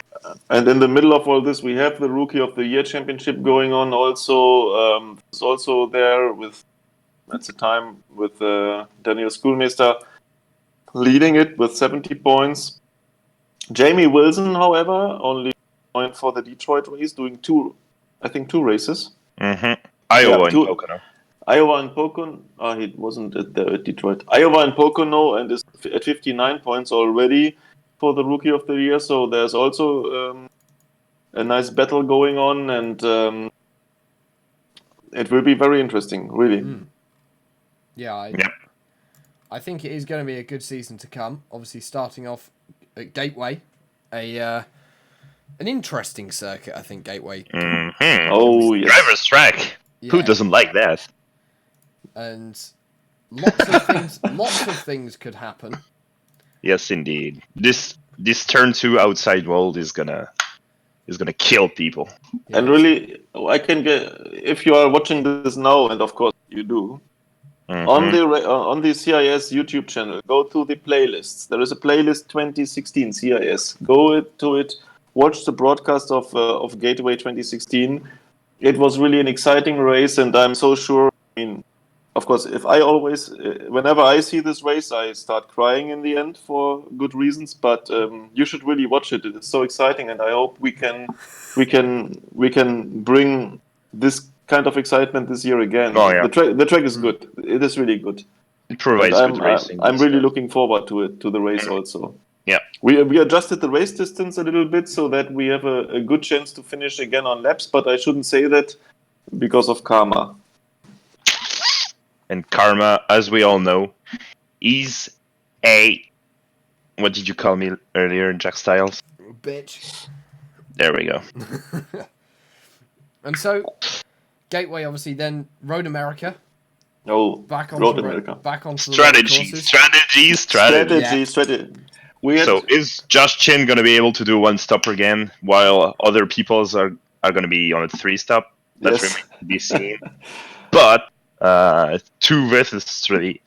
And in the middle of all this, we have the Rookie of the Year championship going on. Also, it's also there with at the time with Daniel Schoolmeister leading it with 70 points. Jamie Wilson, however, only point for the Detroit race, doing two races. Mm-hmm. Iowa and Pocono. Iowa and Pocono. He wasn't at Detroit. Iowa and Pocono, and is at 59 points already for the Rookie of the Year. So there's also a nice battle going on, and it will be very interesting, really. Yeah, I think it is going to be a good season to come. Obviously, starting off at Gateway, an interesting circuit, I think, Gateway. Mm-hmm. Oh, yes. Driver's track. Yeah. Who doesn't like that? and lots of things could happen. Yes, indeed. This turn 2 outside world is gonna kill people. And really, I can get, if you are watching this now, and of course you do, on the CIS YouTube channel, go to the playlists. There is a playlist 2016 CIS. Go to it. Watch the broadcast of Gateway 2016. It was really an exciting race, and I'm so sure. I mean, of course, whenever I see this race, I start crying in the end for good reasons. But you should really watch it. It's so exciting, and I hope we can bring this kind of excitement this year again. Oh, yeah. The track is good. It is really good. It provides And good racing. I'm really looking forward to it, to the race also. Yeah. We adjusted the race distance a little bit so that we have a good chance to finish again on laps, but I shouldn't say that because of karma. And Karma, as we all know, is a... What did you call me earlier, Jack Styles? Bitch. There we go. And so, Gateway obviously then Road America. Oh, Back on Road America. Back onto Strategy. So is Josh Chin going to be able to do one stopper again while other people's are going to be on a 3-stop? That remains to be seen. But 2 versus 3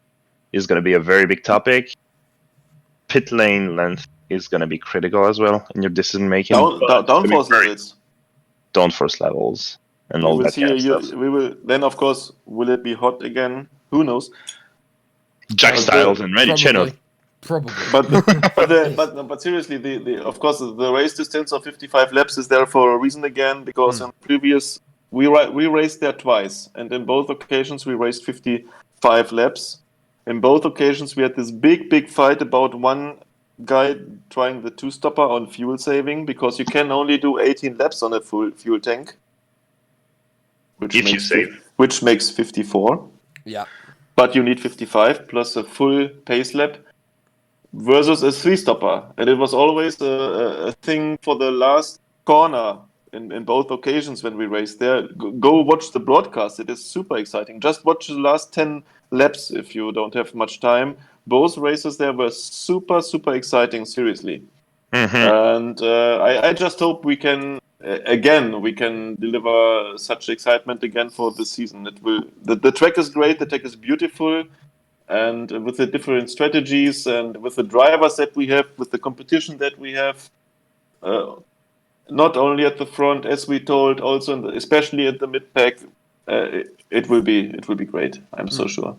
is going to be a very big topic. Pit lane length is going to be critical as well in your decision making. Downforce levels. Downforce levels and all that kind of stuff. We will then, of course, will it be hot again? Who knows? Jack Styles and Randy Chenot. Probably. But seriously, the of course the race distance of 55 laps is there for a reason again, because in previous we raced there twice, and in both occasions we raced 55 laps. In both occasions we had this big fight about one guy trying the 2-stopper on fuel saving, because you can only do 18 laps on a full fuel tank, which makes 54. Yeah. But you need 55 plus a full pace lap versus a 3-stopper. And it was always a thing for the last corner in both occasions when we raced there. Go watch the broadcast. It is super exciting. Just watch the last 10 laps if you don't have much time. Both races there were super exciting, seriously. And I just hope we can deliver such excitement again for this season. The track is great, the track is beautiful, and with the different strategies and with the drivers that we have, with the competition that we have, not only at the front, as we told, also especially at the mid pack, it will be great. I'm so sure.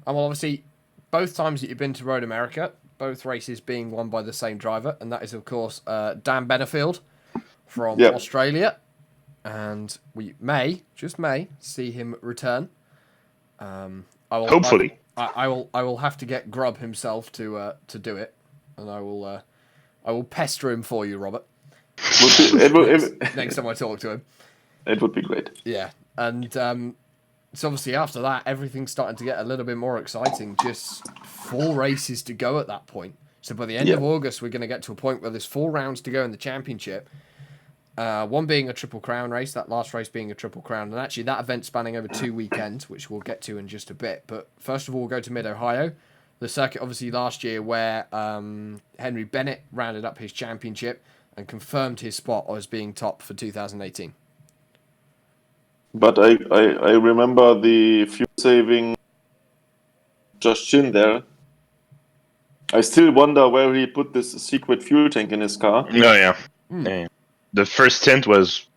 And well, obviously, both times that you've been to Road America, both races being won by the same driver, and that is of course Dan Benefield from Australia, and we just may see him return. Hopefully, I will have to get Grub himself to do it, and I will pester him for you, Robert. Next time I talk to him, it would be great. Yeah, and so obviously after that, everything's starting to get a little bit more exciting. Just 4 races to go at that point. So by the end of August, we're going to get to a point where there's 4 rounds to go in the championship. One being a Triple Crown race, that last race being a Triple Crown, and actually that event spanning over 2 weekends, which we'll get to in just a bit. But first of all, we'll go to Mid-Ohio, the circuit obviously last year where Henry Bennett rounded up his championship and confirmed his spot as being top for 2018. But I remember the fuel saving Josh Chin there. I still wonder where he put this secret fuel tank in his car. Oh, yeah. The first stint was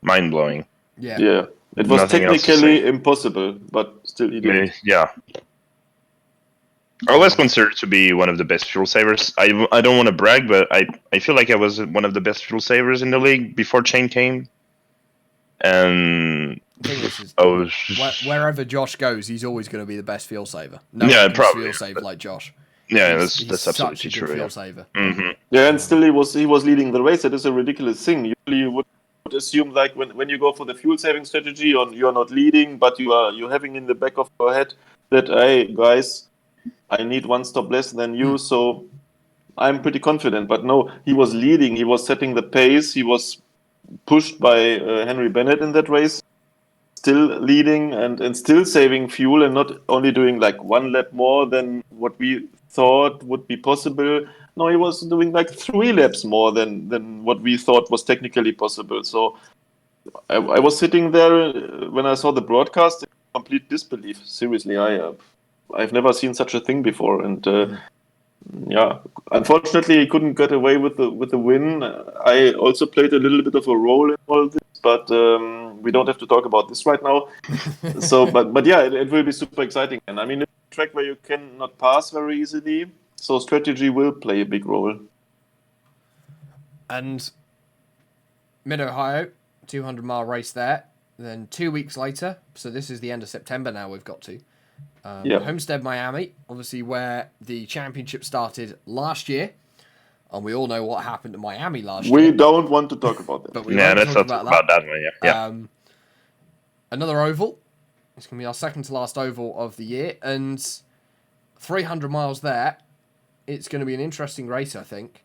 mind-blowing. Yeah. It was technically impossible, but still he did. Yeah. I was considered to be one of the best fuel savers. I don't want to brag, but I feel like I was one of the best fuel savers in the league before Chain came. And wherever Josh goes, he's always going to be the best fuel saver. Probably fuel save like Josh. Yeah, that's absolutely such a true. Good fuel saver. Yeah, and still he was leading the race. That is a ridiculous thing. Usually you would assume, like when you go for the fuel saving strategy, you're not leading, but you're having in the back of your head that, hey guys, I need 1 stop less than you, so I'm pretty confident. But no, he was leading. He was setting the pace. He was pushed by Henry Bennett in that race. still leading and still saving fuel and not only doing like one lap more than what we thought would be possible. No, he was doing like 3 laps more than what we thought was technically possible. So I was sitting there when I saw the broadcast in complete disbelief. Seriously, I've never seen such a thing before, and yeah, unfortunately, he couldn't get away with the win. I also played a little bit of a role in all this, but we don't have to talk about this right now. So, but yeah, it will be super exciting, and I mean, it's a track where you cannot pass very easily, so strategy will play a big role. And Mid-Ohio, 200-mile race there. Then 2 weeks later, so this is the end of September now we've got to. Homestead, Miami, obviously where the championship started last year. And we all know what happened to Miami last year. We don't want to talk about that. But we let's won't not talk talk about that one. Yeah. Another oval. It's going to be our second to last oval of the year. And 300 miles there. It's going to be an interesting race, I think.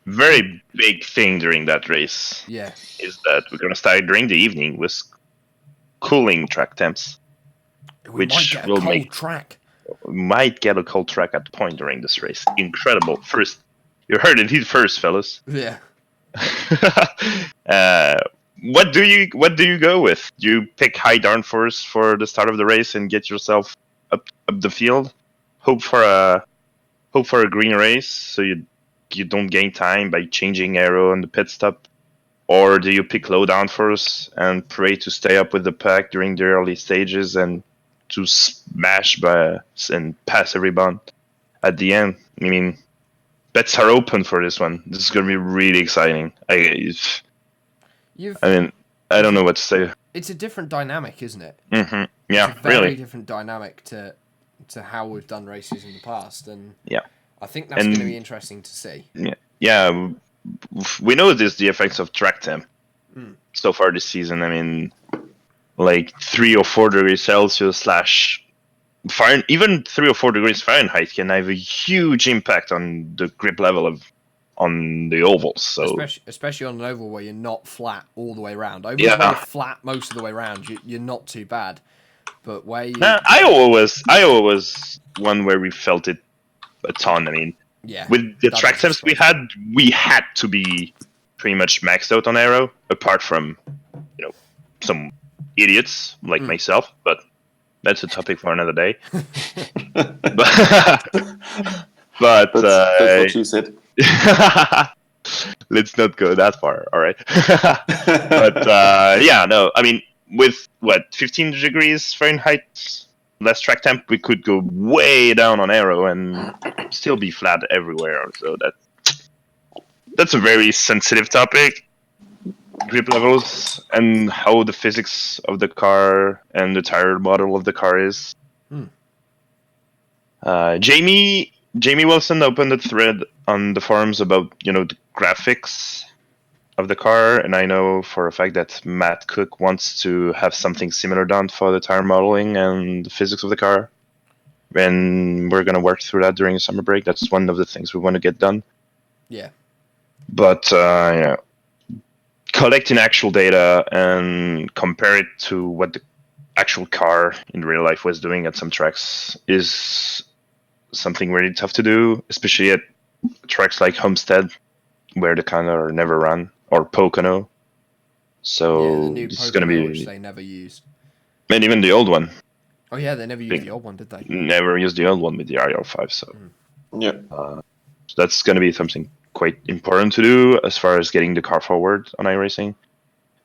Very big thing during that race. Yeah. Is that we're going to start during the evening with cooling track temps. We might get a cold track. We might get a cold track at the point during this race. Incredible. First, you heard it here first, fellas. Yeah. What do you go with? Do you pick high downforce for the start of the race and get yourself up the field? Hope for a green race so you don't gain time by changing aero on the pit stop? Or do you pick low downforce and pray to stay up with the pack during the early stages and to smash and pass every bond at the end? I mean, bets are open for this one. This is going to be really exciting. I don't know what to say. It's a different dynamic, isn't it? Mm-hmm. Yeah, it's a very really different dynamic to how we've done races in the past, and yeah, I think that's going to be interesting to see. Yeah. We know the effects of track temp so far this season. I mean, like 3 or 4 degrees Celsius / even 3 or 4 degrees Fahrenheit can have a huge impact on the grip level on the ovals. So especially on an oval where you're not flat all the way around. Ovals where you're flat most of the way around, you're not too bad. But where you... Iowa was one where we felt it a ton. I mean, with the track temps we had to be pretty much maxed out on aero, apart from some idiots like myself. But that's a topic for another day. but that's what she said. Let's not go that far, all right? But I mean, with 15 degrees Fahrenheit less track temp, we could go way down on aero and still be flat everywhere. So that's a very sensitive topic. Grip levels and how the physics of the car and the tire model of the car is. Jamie Wilson opened a thread on the forums about the graphics of the car, and I know for a fact that Matt Cook wants to have something similar done for the tire modeling and the physics of the car, and we're gonna work through that during the summer break. That's one of the things we want to get done. Yeah. But collecting actual data and compare it to what the actual car in real life was doing at some tracks is something really tough to do, especially at tracks like Homestead, where the kind are never run, or Pocono. So this is going to be... which they never used. And even the old one. Oh yeah, they never used the old one, did they? Never used the old one with the RR5, so... Yeah. That's going to be something quite important to do as far as getting the car forward on iRacing.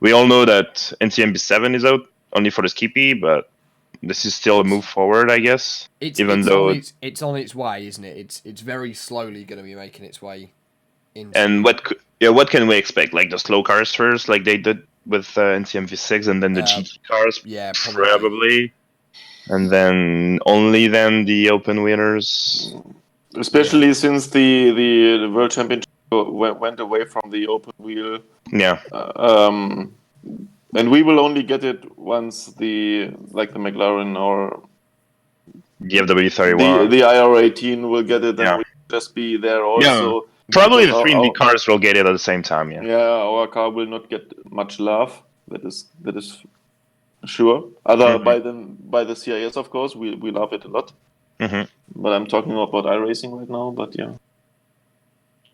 We all know that NTMB7 is out only for the Skippy, but this is still a move forward, I guess. It's on its way, isn't it? It's very slowly going to be making its way into... And what can we expect? Like the slow cars first, like they did with NTMV6, and then the GT cars, probably. And then only then the open winners. Especially since the World Championship went away from the open wheel. Yeah. And we will only get it once the McLaren or the FW31, the IR18 will get it, and we'll just be there also. Yeah. Probably the 3 Indy cars will get it at the same time. Yeah. Yeah, our car will not get much love. That is sure. Other by the CIS, of course, we love it a lot. But I'm talking about iRacing right now. But yeah,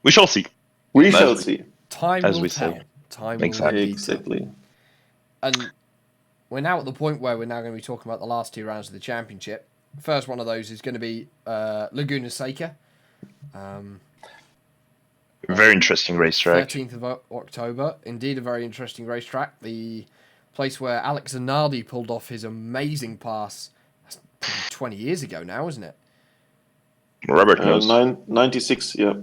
We shall see. we shall see. Time As will we tell. say. Time Exactly. will indeed tell. Exactly. And we're now at the point where we're now going to be talking about the last 2 rounds of the championship. First one of those is going to be Laguna Seca. Very interesting racetrack. 13th of October. Indeed, a very interesting racetrack. The place where Alex Zanardi pulled off his amazing pass. That's probably 20 years ago now, isn't it? Robert knows. 96, yeah.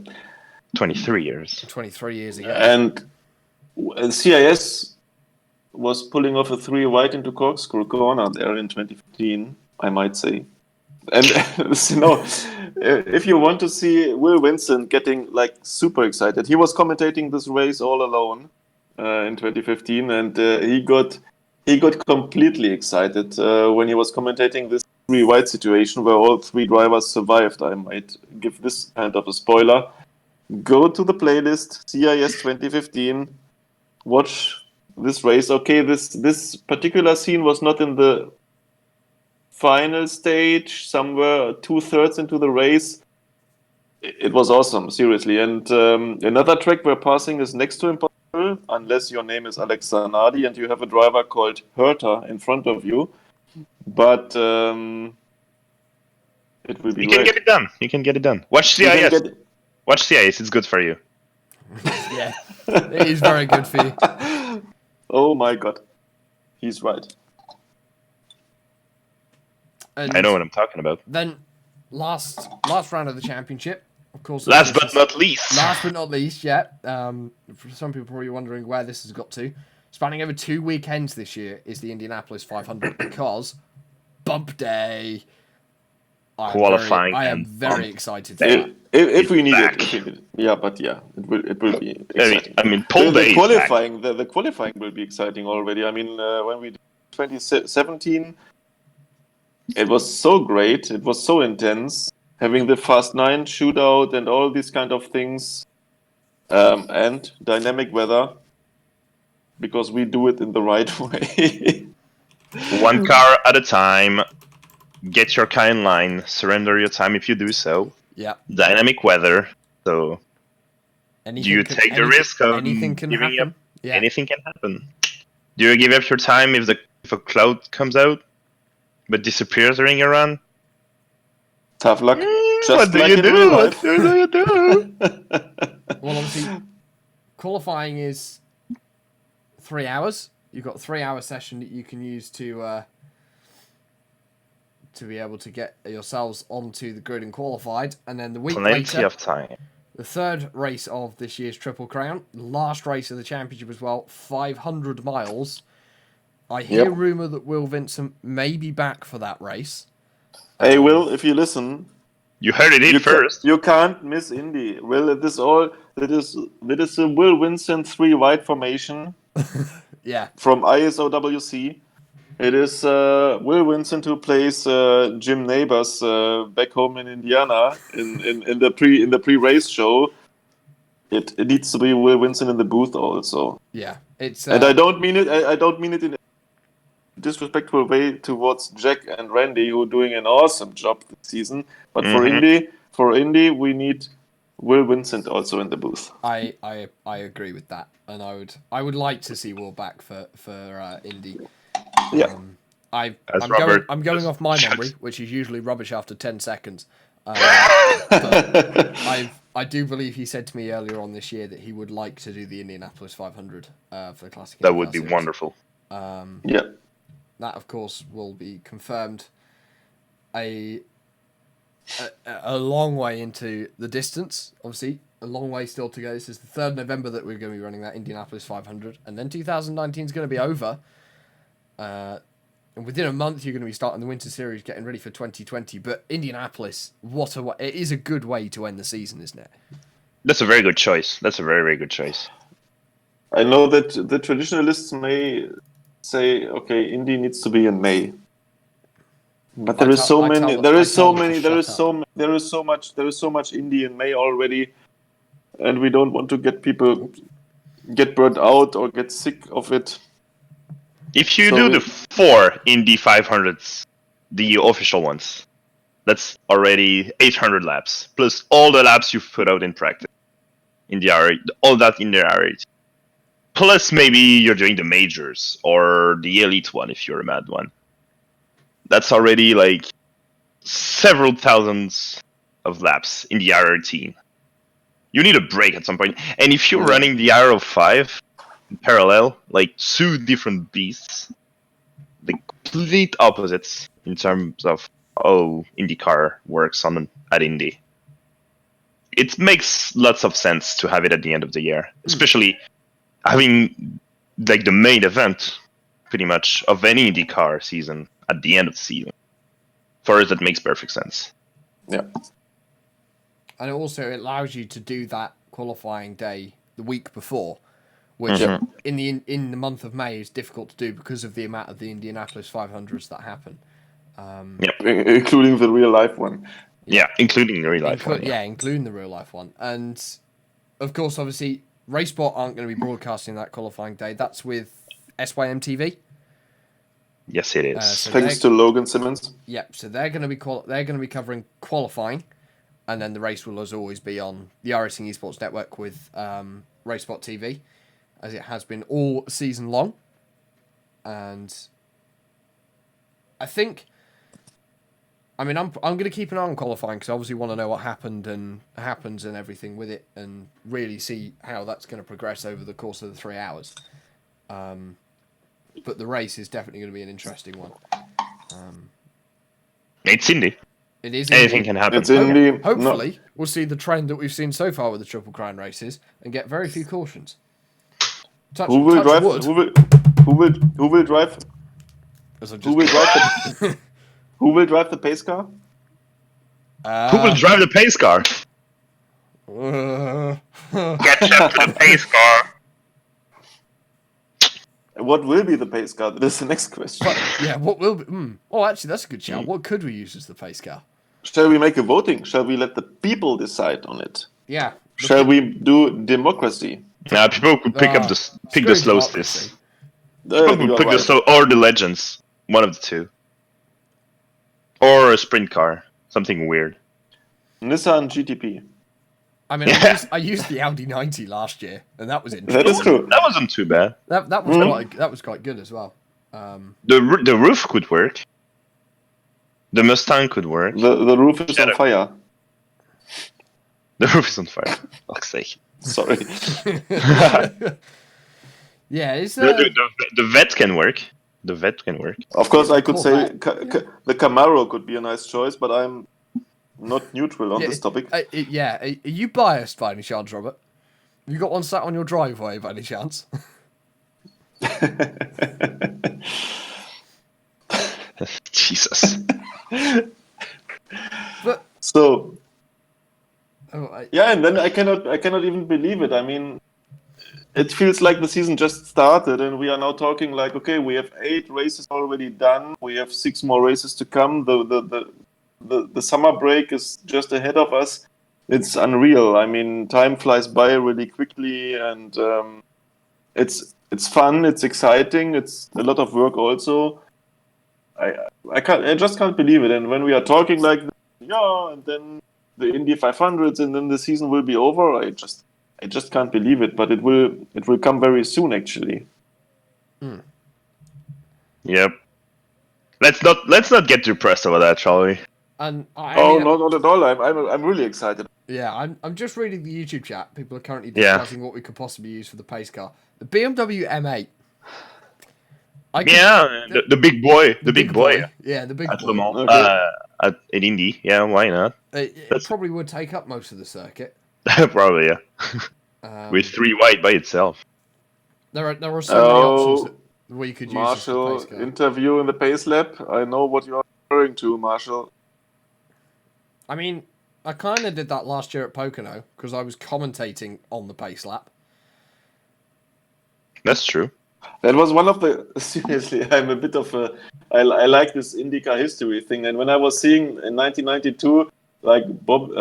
23 years. 23 years ago. And CIS was pulling off a 3 wide into corkscrew corner there in 2015, I might say. And if you want to see Will Vincent getting like super excited, he was commentating this race all alone in 2015, and he got completely excited when he was commentating this 3 wide situation where all 3 drivers survived. I might give this kind of a spoiler. Go to the playlist CIS 2015, watch this race. Okay, this particular scene was not in the final stage, somewhere 2/3 into the race. It was awesome, seriously. And another track where passing is next to impossible, unless your name is Alex Zanardi and you have a driver called Herta in front of you. But it will be You can great. get it done. You can get it done. Watch You can CIS. get- Watch CIS. It's good for you. Yeah, it is very good for you. Oh my god, he's right. And I know what I'm talking about. then last round of the championship, of course. Last but not least. Last but not least, yeah. For some people probably wondering where this has got to. Spanning over 2 weekends this year is the Indianapolis 500 because Bump Day. Qualifying I am and very bump excited. day. If we need back. it, yeah, but yeah, it will be exciting. I mean, pull the day. qualifying, the qualifying will be exciting already. I mean, when we did 2017, it was so great. It was so intense, having the Fast 9 shootout and all these kind of things, and dynamic weather, because we do it in the right way. One car at a time. Get your car in line. Surrender your time if you do so. Yeah. Dynamic weather. So Anything do you take the risk of anything can giving happen? up? Yeah. Anything can happen. Do you give up your time if a cloud comes out, but disappears during your run? Tough luck. What do like you in do? real What life. do you do? Well, obviously, qualifying is 3 hours. You've got a 3-hour session that you can use to be able to get yourselves onto the grid and qualified. And then the week Plenty later, of time. the third race of this year's Triple Crown, last race of the championship as well, 500 miles. I hear rumour that Will Vincent may be back for that race. Hey, Will, if you listen, You heard it in first. You can't miss Indy. Will, it is a Will Vincent 3 wide formation Yeah. from ISOWC. It is Will Vincent who plays Jim Neighbors back home in Indiana in the pre-race show. It needs to be Will Vincent in the booth also. Yeah. It's And I don't mean it. I don't mean it in a disrespectful way towards Jack and Randy, who are doing an awesome job this season. But for Indy, we need Will Vincent also in the booth. I agree with that, and I would like to see Will back for Indy. Yeah. I'm going off my memory, which is usually rubbish after 10 seconds. But I do believe he said to me earlier on this year that he would like to do the Indianapolis 500 for the Classic. That IndyCar would be Series. wonderful. Yeah. That, of course, will be confirmed a long way into the distance. Obviously, a long way still to go. This is the 3rd November that we're going to be running that Indianapolis 500, and then 2019 is going to be over. And within a month, you're going to be starting the Winter Series, getting ready for 2020. But Indianapolis, it is a good way to end the season, isn't it? That's a very good choice. That's a very, very good choice. I know that the traditionalists may say, okay, Indy needs to be in May. But there is so much Indy in May already, and we don't want to get people get burnt out or get sick of it. If you So do we- the 4 Indy 500s, the official ones, that's already 800 laps, plus all the laps you've put out in practice. In the R8, all that in the R8. Plus maybe you're doing the majors, or the elite one if you're a mad one. That's already like several thousands of laps in the R18. You need a break at some point. And if you're running the R05 in parallel, like 2 different beasts, the complete opposites in terms of how IndyCar works at Indy. It makes lots of sense to have it at the end of the year, especially having like the main event, pretty much, of any IndyCar season at the end of the season. For us, that makes perfect sense. Yeah. And also it allows you to do that qualifying day the week before, which in the month of May is difficult to do because of the amount of the Indianapolis 500s that happen. Including the real life one. Yeah, including the real life one. Yeah, including the real life one. And of course, obviously, Racespot aren't going to be broadcasting that qualifying day. That's with SYM TV. Yes, it is. So Thanks to Logan Simmons. Yep. So they're going to be covering qualifying, and then the race will as always be on the iRacing Esports Network with Racespot TV, as it has been all season long. And I think, I'm going to keep an eye on qualifying because I obviously want to know what happened and happens and everything with it, and really see how that's going to progress over the course of the 3 hours. But the race is definitely going to be an interesting one. It's Indy. It is. Anything Indy. can happen. It's Indy. Hopefully, we'll see the trend that we've seen so far with the Triple Crown races and get very few cautions. Who will drive? Wood, Who will drive? as I've Who just will drive the? Who will drive the pace car? Who will drive the pace car? Catch up to the pace car. What will be the pace car? That is the next question. Yeah, what will be? Oh, actually, that's a good shout. What could we use as the pace car? Shall we make a voting? Shall we let the people decide on it? Yeah. Shall we do democracy? Now people could pick the screw slowest. democracy. People could You're pick the right. slow or the legends. One of the two. Or a sprint car. Something weird. Nissan GTP. I mean, Yeah. I used the Audi 90 last year, and that was That interesting. is true. That wasn't too bad. That was quite good as well. The roof could work. The Mustang could work. The roof is on Yeah. fire. The roof is on fire. Fuck's sake. Sorry. Yeah, it's The vet can work. The vet can work. Of course, I could Cool, say right. the Camaro could be a nice choice, but I'm not neutral on this topic. Are you biased by any chance, Robert? Have you got one sat on your driveway by any chance? Jesus. But So oh, yeah, and then I cannot even believe it. I mean, it feels like the season just started, and we are now talking like, okay, we have 8 races already done. We have 6 more races to come. The summer break is just ahead of us. It's unreal. I mean, time flies by really quickly, and it's fun. It's exciting. It's a lot of work also. I just can't believe it. And when we are talking like, yeah, and then the Indy 500s, and then the season will be over. I just can't believe it. But it will come very soon, actually. Yep. Let's not get depressed about that, shall we? and Oh, no, not at all. I'm really excited. Yeah, I'm just reading the YouTube chat. People are currently Yeah. discussing what we could possibly use for the pace car. The BMW M8. The big boy. The big boy. Yeah, the big At boy. Le Mans. Okay. At Indy. Yeah, why not? It probably would take up most of the circuit. Probably, yeah. With 3 wide by itself. There are so many options that we could use as the Marshall, pace car. interview in the Pace Lab. I know what you are referring to, Marshall. I mean, I kind of did that last year at Pocono because I was commentating on the pace lap. That's true. That was one of the... Seriously, I'm a bit of a... I like this IndyCar history thing. And when I was seeing in 1992 like Bobby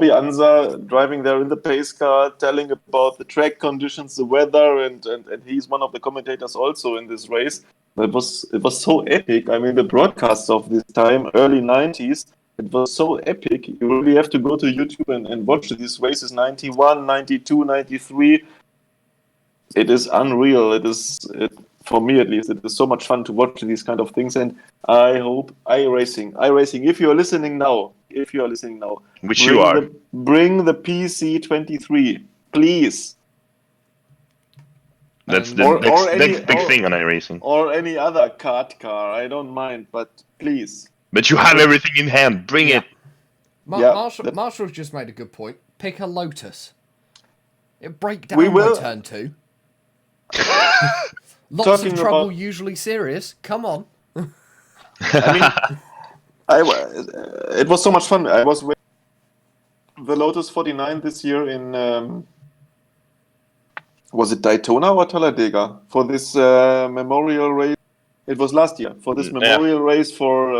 Anza driving there in the pace car, telling about the track conditions, the weather, and he's one of the commentators also in this race. It was so epic. I mean, the broadcasts of this time, early 90s, it was so epic. You really have to go to YouTube and watch these races, 91, 92, 93. It is unreal. For me at least, it is so much fun to watch these kind of things. And I hope iRacing, if you are listening now, Which you are. Bring the PC23, please. That's the Or next big thing on iRacing. Or any other kart car. I don't mind, but please. But you have everything in hand. Bring it. Marshall's just made a good point. Pick a Lotus. It'll break down We will- by turn 2. Lots Talking of trouble, about- usually serious. Come on. I mean, it was so much fun. I was with the Lotus 49 this year in was it Daytona or Talladega for this memorial race? It was last year for this memorial race for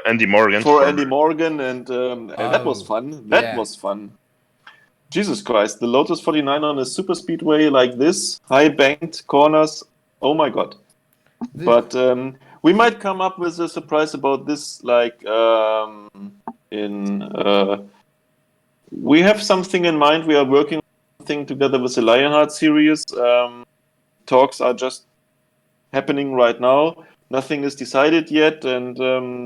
Andy Morgan. Andy Morgan, and that was fun. That was fun. Jesus Christ, the Lotus 49 on a super speedway like this, high banked corners. Oh my God. But we might come up with a surprise about this, like we have something in mind. We are working on something together with the Lionheart series. Talks are just happening right now. Nothing is decided yet, and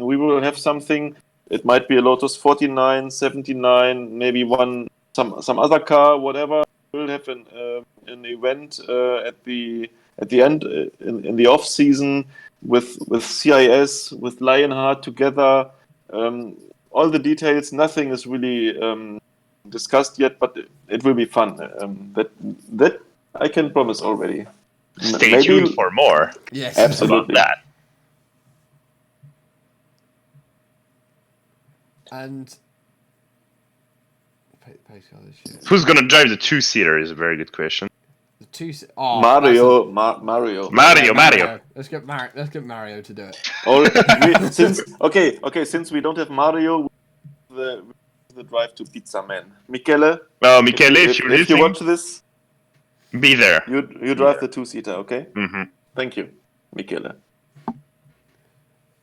we will have something. It might be a Lotus 49, 79, maybe some other car, whatever. We'll have an event at the end in the off season with CIS, with Lionheart together. All the details, nothing is really discussed yet, but it will be fun. That I can promise already. Stay tuned for more. Yes, absolutely. About that. And Who's gonna drive the 2-seater is a very good question. the two. Mario. Mario. Let's get Mario to do it. Since we don't have Mario, the drive to Pizza Man. Michele. Michele, if you watch this, be there. You drive the 2-seater, okay? Mm-hmm. Thank you, Michele.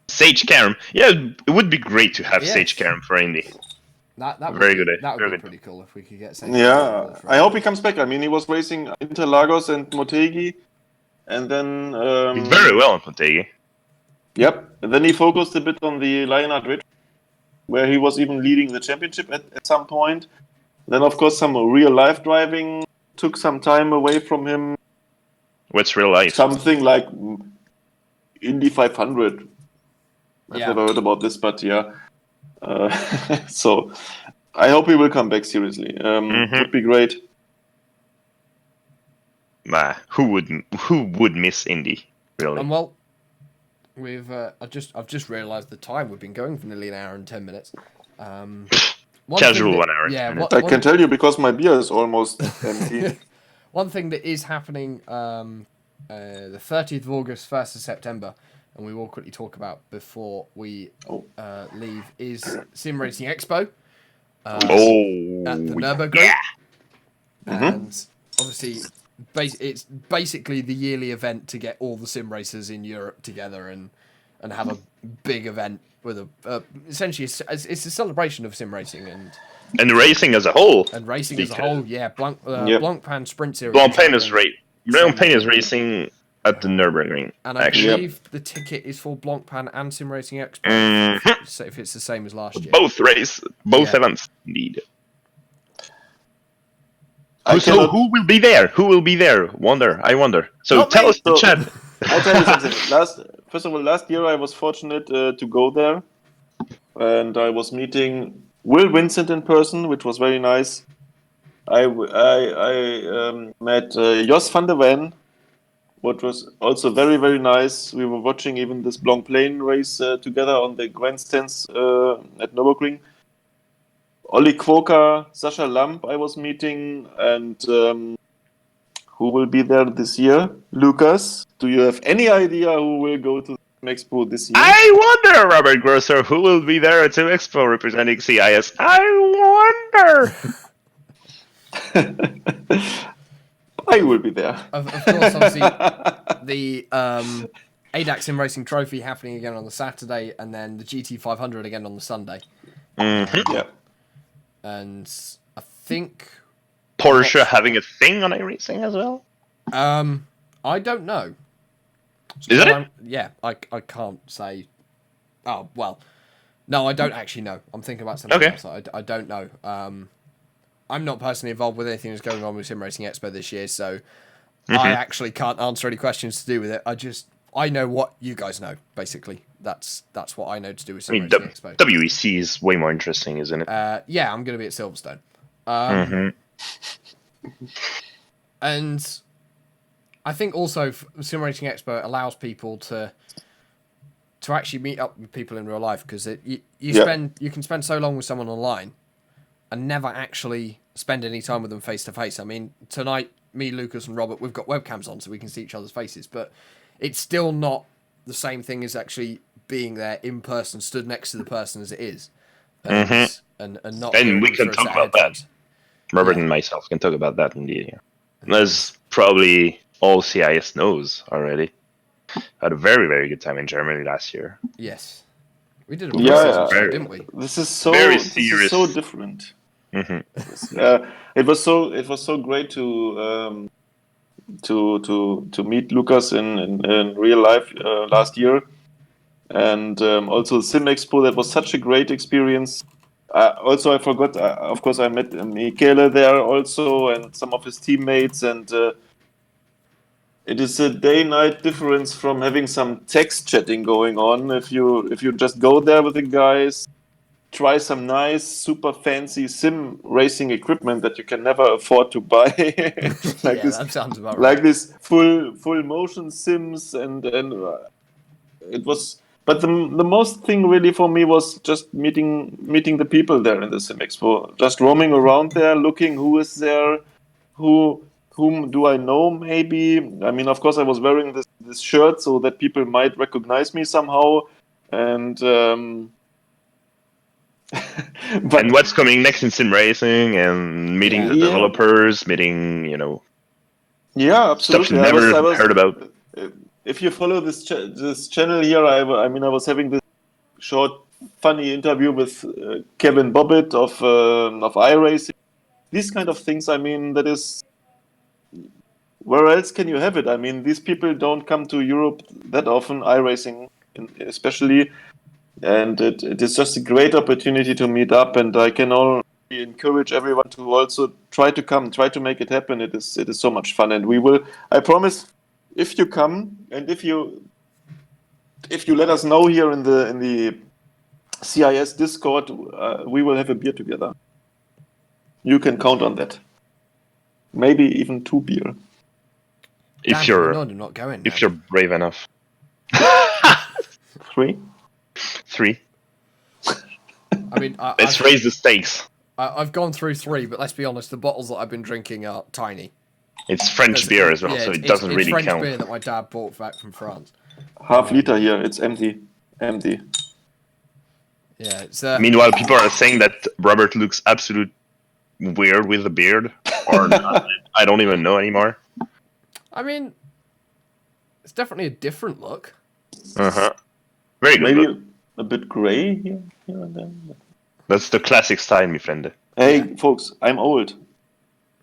Sage Karam. Yeah, it would be great to have Sage Karam for Indy. That would Very be, good. That would Very be good. pretty cool if we could get. Yeah, I hope he comes back. I mean, he was racing Interlagos and Motegi, and then He's very well on Motegi. Yep, and then he focused a bit on the Lionheart Ridge, where he was even leading the championship at some point. Then, of course, some real life driving took some time away from him. What's real life? Something like Indy 500. I've never heard about this, but yeah. So I hope he will come back seriously. Would be great. Who would miss Indy? Really? Well, I've just realised the time. We've been going for nearly an hour and 10 minutes. Casual 1 hour. Yeah, I can tell you because my beer is almost empty. One thing that is happening the 30th of August, 1st of September, and we will quickly talk about before we leave, is Sim Racing Expo at the Nürburgring. Yeah. And obviously, it's basically the yearly event to get all the sim racers in Europe together and have a big event with essentially it's a celebration of sim racing and racing as a whole. And racing as a whole, yeah. Blancpain Sprint Series. Blancpain is racing at the Nürburgring. And I believe the ticket is for Blancpain and Sim Racing Expo. So if it's the same as last year. Both events, indeed. So who will be there? Who will be there? I wonder. So tell us in the chat. I'll tell you something. First of all, last year I was fortunate to go there, and I was meeting Will Vincent in person, which was very nice. I met Jos van der Ven, which was also very, very nice. We were watching even this Blancpain race together on the grandstands at Nürburgring. Olli Quokka, Sasha Lamp I was meeting, and who will be there this year? Lucas, do you have any idea who will go to Expo this year. I wonder, Robert Grosser, who will be there at Sim Expo representing CIS. I wonder. I will be there. Of course, obviously, the ADAC Sim Racing Trophy happening again on the Saturday, and then the GT500 again on the Sunday. Yeah. And I think Porsche having a thing on iRacing as well? I don't know. Is that it? Yeah, I can't say. Oh well, no, I don't actually know. I'm thinking about something else. I don't know. I'm not personally involved with anything that's going on with Sim Racing Expo this year, so I actually can't answer any questions to do with it. I know what you guys know. Basically, that's what I know to do with Sim Racing Expo. WEC is way more interesting, isn't it? Yeah, I'm going to be at Silverstone. And I think also Sim Racing Expo allows people to actually meet up with people in real life, because you can spend so long with someone online and never actually spend any time with them face to face. I mean, tonight, me, Lucas, and Robert, we've got webcams on so we can see each other's faces, but it's still not the same thing as actually being there in person, stood next to the person as it is, and not. And we can talk about that. Robert and myself can talk about that indeed. Yeah. As probably all CIS knows already. Had a very, very good time in Germany last year. Yes. We did a show, didn't we? This is so different. It was so great to meet Lucas in real life last year, and also Sim Expo. That was such a great experience. Also, I forgot. Of course, I met Michele there also, and some of his teammates, and it is a day-night difference from having some text chatting going on. If you just go there with the guys, try some nice, super fancy sim racing equipment that you can never afford to buy, that sounds about right. Like this full motion sims, and it was. But the most thing really for me was just meeting the people there in the Sim Expo, just roaming around there, looking who is there, whom do I know maybe. I mean, of course, I was wearing this shirt so that people might recognize me somehow, and but, and what's coming next in sim racing, and meeting the developers, meeting yeah, absolutely. Stuff you never heard about. If you follow this channel here, I was having this short, funny interview with Kevin Bobbitt of iRacing. These kind of things. I mean, that is. Where else can you have it? I mean, these people don't come to Europe that often, iRacing especially, and it is just a great opportunity to meet up. And I can only encourage everyone to also try to come, try to make it happen. It is so much fun, and we will. I promise. If you come and if you let us know here in the CIS Discord, we will have a beer together. You can count on that. Maybe even 2 beer. If you're not going. If you're brave enough. 3. I mean, let's raise the stakes. I've gone through 3, but let's be honest, the bottles that I've been drinking are tiny. It's French beer as well, so it doesn't really count. It's French beer that my dad bought back from France. Half liter here, it's empty. Yeah, it's. Meanwhile, people are saying that Robert looks absolute weird with a beard, or not. I don't even know anymore. I mean, it's definitely a different look. Very good. Maybe look. A bit grey here and there. That's the classic style, my friend. Hey, folks, I'm old.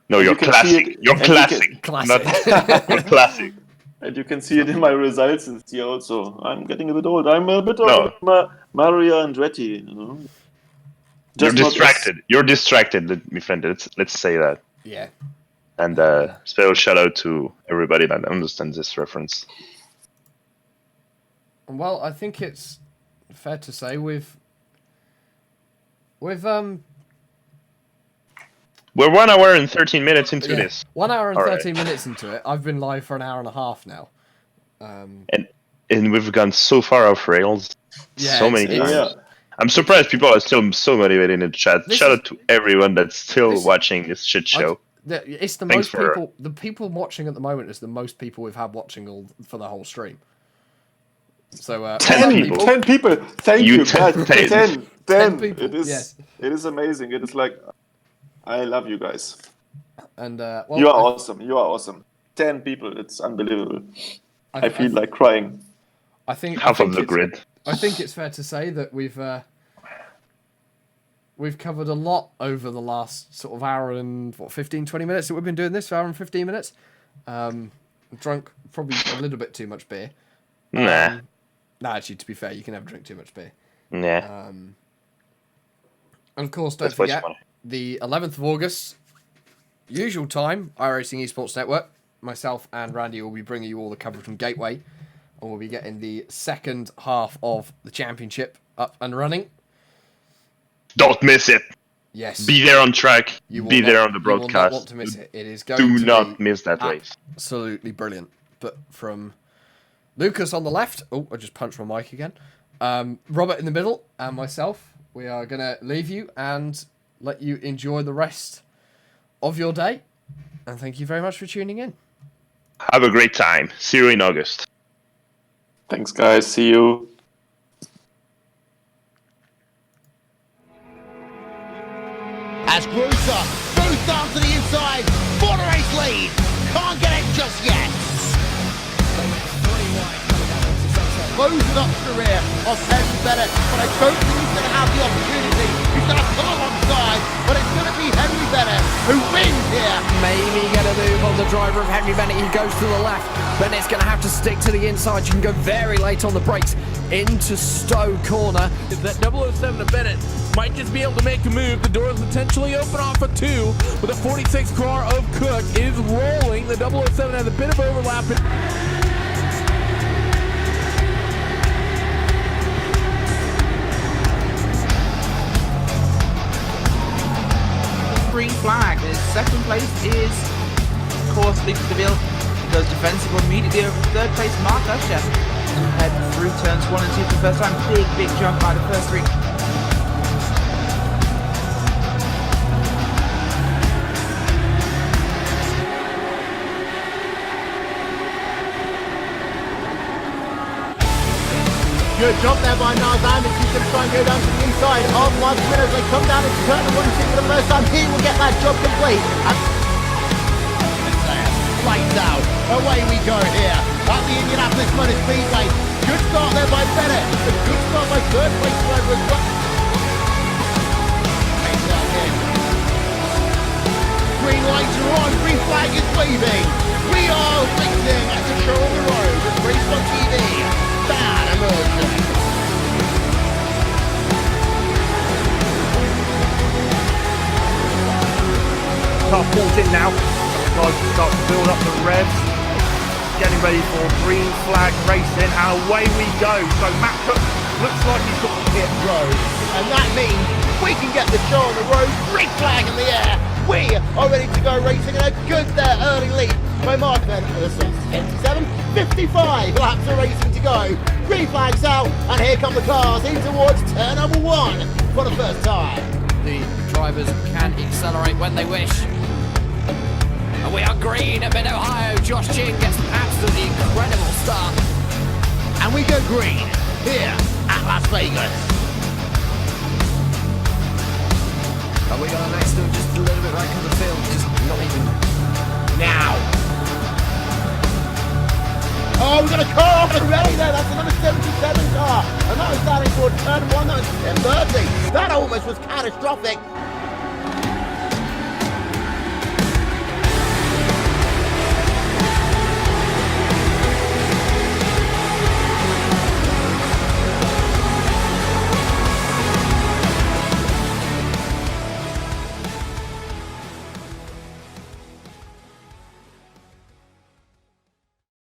No, you're classic. You're classic. You're classic. And you can see it in my results this year also. I'm getting a bit old. I'm a bit old. Mario Andretti. You're distracted. You're distracted, my friend. Let's say that. Yeah. And special shout out to everybody that understands this reference. Well, I think it's fair to say we're 1 hour and 13 minutes into this. 1 hour and 13 minutes into it. I've been live for an hour and a half now. And we've gone so far off rails so many times. Yeah. I'm surprised people are still so motivated in the chat. Shout out to everyone that's still watching this shit show. It's the most people. The people watching at the moment is the most people we've had watching for the whole stream. So 10 people. 10 people. Thank You you, guys. 10. 10. 10 people, It is. yes. It is amazing. It is like, I love you guys. And well, You are awesome. You are awesome. 10 people. It's unbelievable. I feel like crying. I think Half I of think the it's- grid. I think it's fair to say that we've covered a lot over the last sort of hour and 15, 20 minutes that we've been doing this, hour and 15 minutes. Drunk probably a little bit too much beer. Nah. No, actually, to be fair, you can never drink too much beer. Nah. And of course, don't That's what you forget, want. the 11th of August, usual time, iRacing Esports Network. Myself and Randy will be bringing you all the coverage from Gateway, and we'll be getting the second half of the championship up and running. Don't miss it. Yes. Be there on track. You will Be there not- on the You will broadcast. not want to miss it. It is going Do to not be miss that race. absolutely brilliant. But from Lucas on the left, oh, I just punched my mic again. Robert in the middle, and myself, we are going to leave you and let you enjoy the rest of your day. And thank you very much for tuning in. Have a great time. See you in August. Thanks, guys. See you. As Grooser moves down to the inside for the race lead. Can't get it just yet. Closing up to the rear of Henry Bennett, but I don't think he's going to have the opportunity. He's going to pull alongside, but it's going to be Henry Bennett who wins here. Maybe get a move on the driver of Henry Bennett. He goes to the left. Bennett's going to have to stick to the inside. You can go very late on the brakes into Stowe corner. That 007 of Bennett might just be able to make a move. The doors potentially open off a 2, but the 46 car of Cook is rolling. The 007 has a bit of overlap. Green flag. The second place is, of course, Laville. Goes defensive immediately over third place Mark Usher. Head through turns 1 and 2 for the first time. Big jump by the first 3. Good job there by Narzan. He's going to try and go down to the inside of Mark Winners. They come down into turn 1 and 2 for the first time. He will get that job complete. And lights out. Away we go here at the Indianapolis Motor Speedway. Good start there by Bennett. A good start by third place driver as well. Green lights are on. Green flag is waving. We are racing at the show on the road with Racespot TV. Bad emotion. Car pulls in now. Guys start to build up the revs. Getting ready for green flag racing, and away we go. So Matt Cook looks like he's got the Pit road. And that means we can get the show on the road. Green flag in the air. We are ready to go racing, and a good there early lead by Markman. This is 57, 55 laps of racing to go. Green flag's out, and here come the cars in towards turn number 1 for the first time. The drivers can accelerate when they wish. And we are green at Mid-Ohio. Josh Chin gets an absolutely incredible start. And we go green here at Las Vegas. And we got an accident just a little bit back in the field. Just not even Now. Oh, we've got a car off already there. That's another 77 car. And that was starting toward turn 1. That was Tim Bertie. That almost was catastrophic.